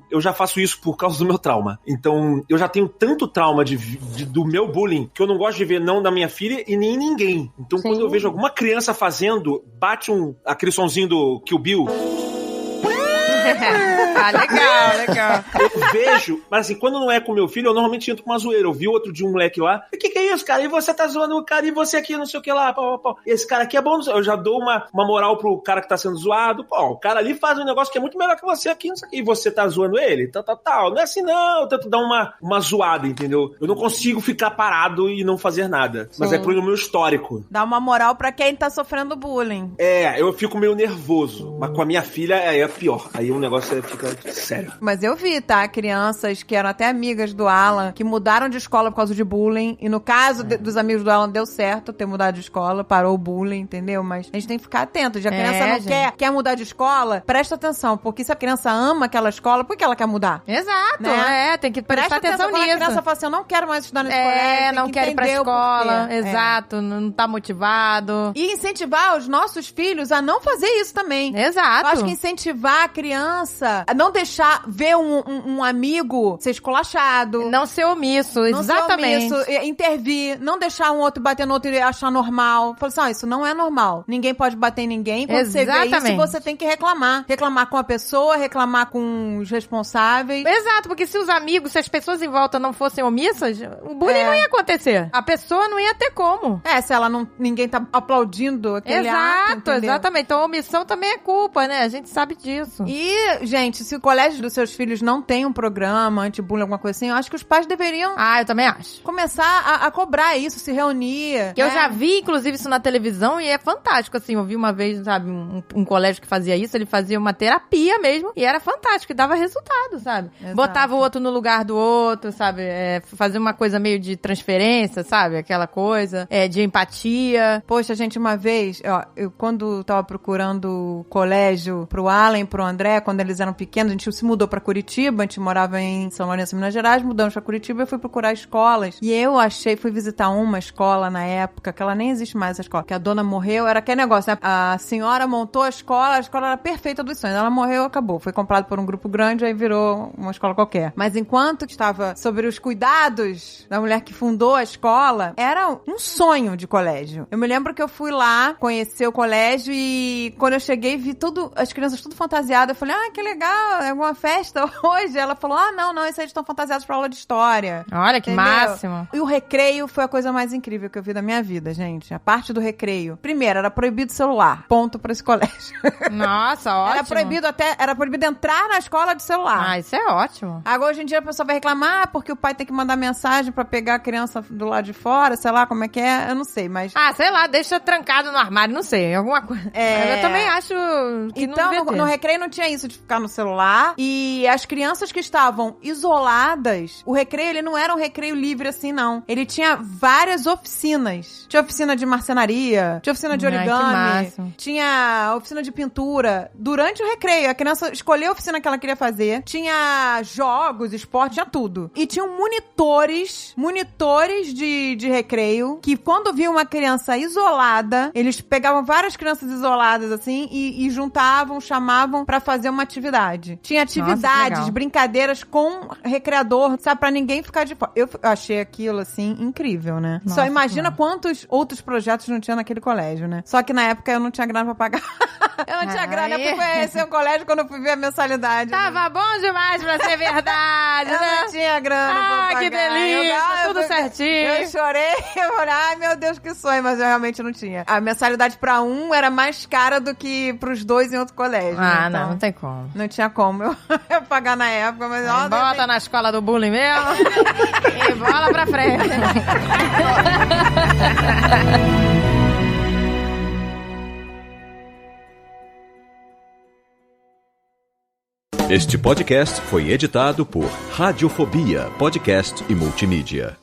eu já faço isso por causa do meu trauma. Então, eu já tenho tanto trauma do meu bullying que eu não gosto de ver não da minha filha e nem ninguém. Então, Sim. quando eu vejo alguma criança fazendo, bate aquele sonzinho do Kill Bill. Legal. Eu vejo, mas assim, quando não é com meu filho, eu normalmente entro com uma zoeira. Eu vi outro de um moleque lá, o que é isso, cara? E você tá zoando o cara, e você aqui, não sei o que lá, pau. Esse cara aqui é bom, eu já dou uma moral pro cara que tá sendo zoado. Pô, o cara ali faz um negócio que é muito melhor que você aqui, não sei o que, e você tá zoando ele, tal. Não é assim não, eu tento dar uma zoada, entendeu? Eu não consigo ficar parado e não fazer nada. Mas Sim. é pro meu histórico. Dá uma moral pra quem tá sofrendo bullying. É, eu fico meio nervoso. Mas com a minha filha, é pior. Aí o negócio fica sério. Mas eu vi, tá? Crianças que eram até amigas do Alan, que mudaram de escola por causa de bullying. E no caso dos amigos do Alan, deu certo ter mudado de escola, parou o bullying, entendeu? Mas a gente tem que ficar atento. Já a criança não quer mudar de escola, presta atenção. Porque se a criança ama aquela escola, por que ela quer mudar? Exato, Né? tem que prestar atenção quando nisso. a criança fala assim, eu não quero mais estudar nesse colégio. Não quer ir pra escola, porquê. exato, não tá motivado. E incentivar os nossos filhos a não fazer isso também. Exato. Eu acho que incentivar a criança a não deixar ver um amigo ser esculachado. Não ser omisso, Não exatamente. ser omisso, intervir, não deixar um outro bater no outro e achar normal. Falar assim, isso não é normal. Ninguém pode bater em ninguém. Quando você vê isso, você tem que reclamar. Reclamar com a pessoa, reclamar com os responsáveis. Exato, porque se os amigos, se as pessoas em volta não fossem omissas, o bullying não ia acontecer. A pessoa não ia ter como. Se ela não... Ninguém tá aplaudindo aquele ato, entendeu? Exatamente. Então a omissão também é culpa, né? A gente sabe disso. E, gente, se o colégio dos seus filhos não tem um programa anti-bullying, alguma coisa assim, eu acho que os pais deveriam... Eu também acho. Começar a cobrar isso, se reunir. Que eu já vi, inclusive, isso na televisão e é fantástico, assim. Eu vi uma vez, sabe, um colégio que fazia isso, ele fazia uma terapia mesmo e era fantástico, e dava resultado, sabe? Exato. Botava o outro no lugar do outro, sabe? Fazia uma coisa meio de transferência, sabe? Aquela coisa de empatia. Poxa, gente, uma vez, eu quando tava procurando colégio pro Alan e pro André, quando eles eram pequenos, a gente se mudou pra Curitiba, a gente morava em São Lourenço, Minas Gerais, mudamos pra Curitiba e fui procurar escolas. E eu fui visitar uma escola na época, que ela nem existe mais, essa escola, que a dona morreu, era aquele negócio, né? A senhora montou a escola era perfeita dos sonhos. Ela morreu, acabou. Foi comprado por um grupo grande, aí virou uma escola qualquer. Mas enquanto estava sobre os cuidados da mulher que fundou a escola, era um sonho de colégio. Eu me lembro que eu fui lá conhecer o colégio e quando eu cheguei, vi as crianças tudo fantasiadas. Eu falei, que legal, é alguma festa hoje? Ela falou, não, isso aí estão fantasiados pra aula de história. Olha, que máximo. E o recreio foi a coisa mais incrível que eu vi da minha vida, gente. A parte do recreio. Primeiro, era proibido celular. Ponto pra esse colégio. Nossa, ótimo. Era proibido entrar na escola de celular. Isso é ótimo. Agora, hoje em dia, a pessoa vai reclamar porque o pai tem que mandar mensagem pra pegar a criança do lado de fora, sei lá como é que é, eu não sei, mas... sei lá, deixa trancado no armário, não sei, alguma coisa. Eu também acho que então, não no recreio não tinha isso de ficar no celular, e as crianças que estavam isoladas, o recreio, ele não era um recreio livre assim, não. Ele tinha várias oficinas. Tinha oficina de marcenaria, tinha oficina de origami, tinha oficina de pintura. Durante o recreio, a criança escolheu a oficina que ela queria fazer, tinha jogos, esporte, tinha tudo. E tinham monitores de recreio, que quando via uma criança isolada, eles pegavam várias crianças isoladas, assim, e juntavam, chamavam pra fazer uma atividade. Tinha atividades, brincadeiras com recreador, sabe, pra ninguém ficar de fora. Eu achei aquilo, assim, incrível, né? Só imagina quantos outros projetos não tinha naquele colégio, né? Só que na época eu não tinha grana pra pagar. Eu não tinha grana, eu fui conhecer o colégio quando eu fui ver a mensalidade. Tava bom demais pra ser verdade, né? Eu não tinha grana pra pagar. Que delícia, tudo certinho. Eu chorei, eu falei, meu Deus, que sonho, mas eu realmente não tinha. A mensalidade pra um era mais cara do que pros dois em outro colégio. Né? Então, não tem como. Não tinha como eu pagar na época, mas... Bota na escola do bullying mesmo e bola pra frente. Este podcast foi editado por Radiofobia, podcast e multimídia.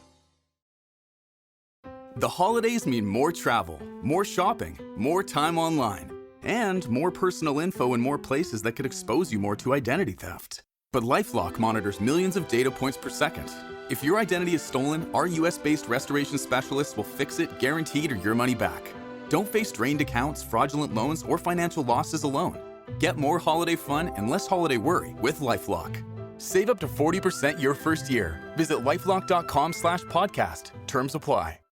The holidays mean more travel, more shopping, more time online, and more personal info in more places that could expose you more to identity theft. But LifeLock monitors millions of data points per second. If your identity is stolen, our US-based restoration specialists will fix it guaranteed or your money back. Don't face drained accounts, fraudulent loans, or financial losses alone. Get more holiday fun and less holiday worry with LifeLock. Save up to 40% your first year. Visit LifeLock.com/podcast. Terms apply.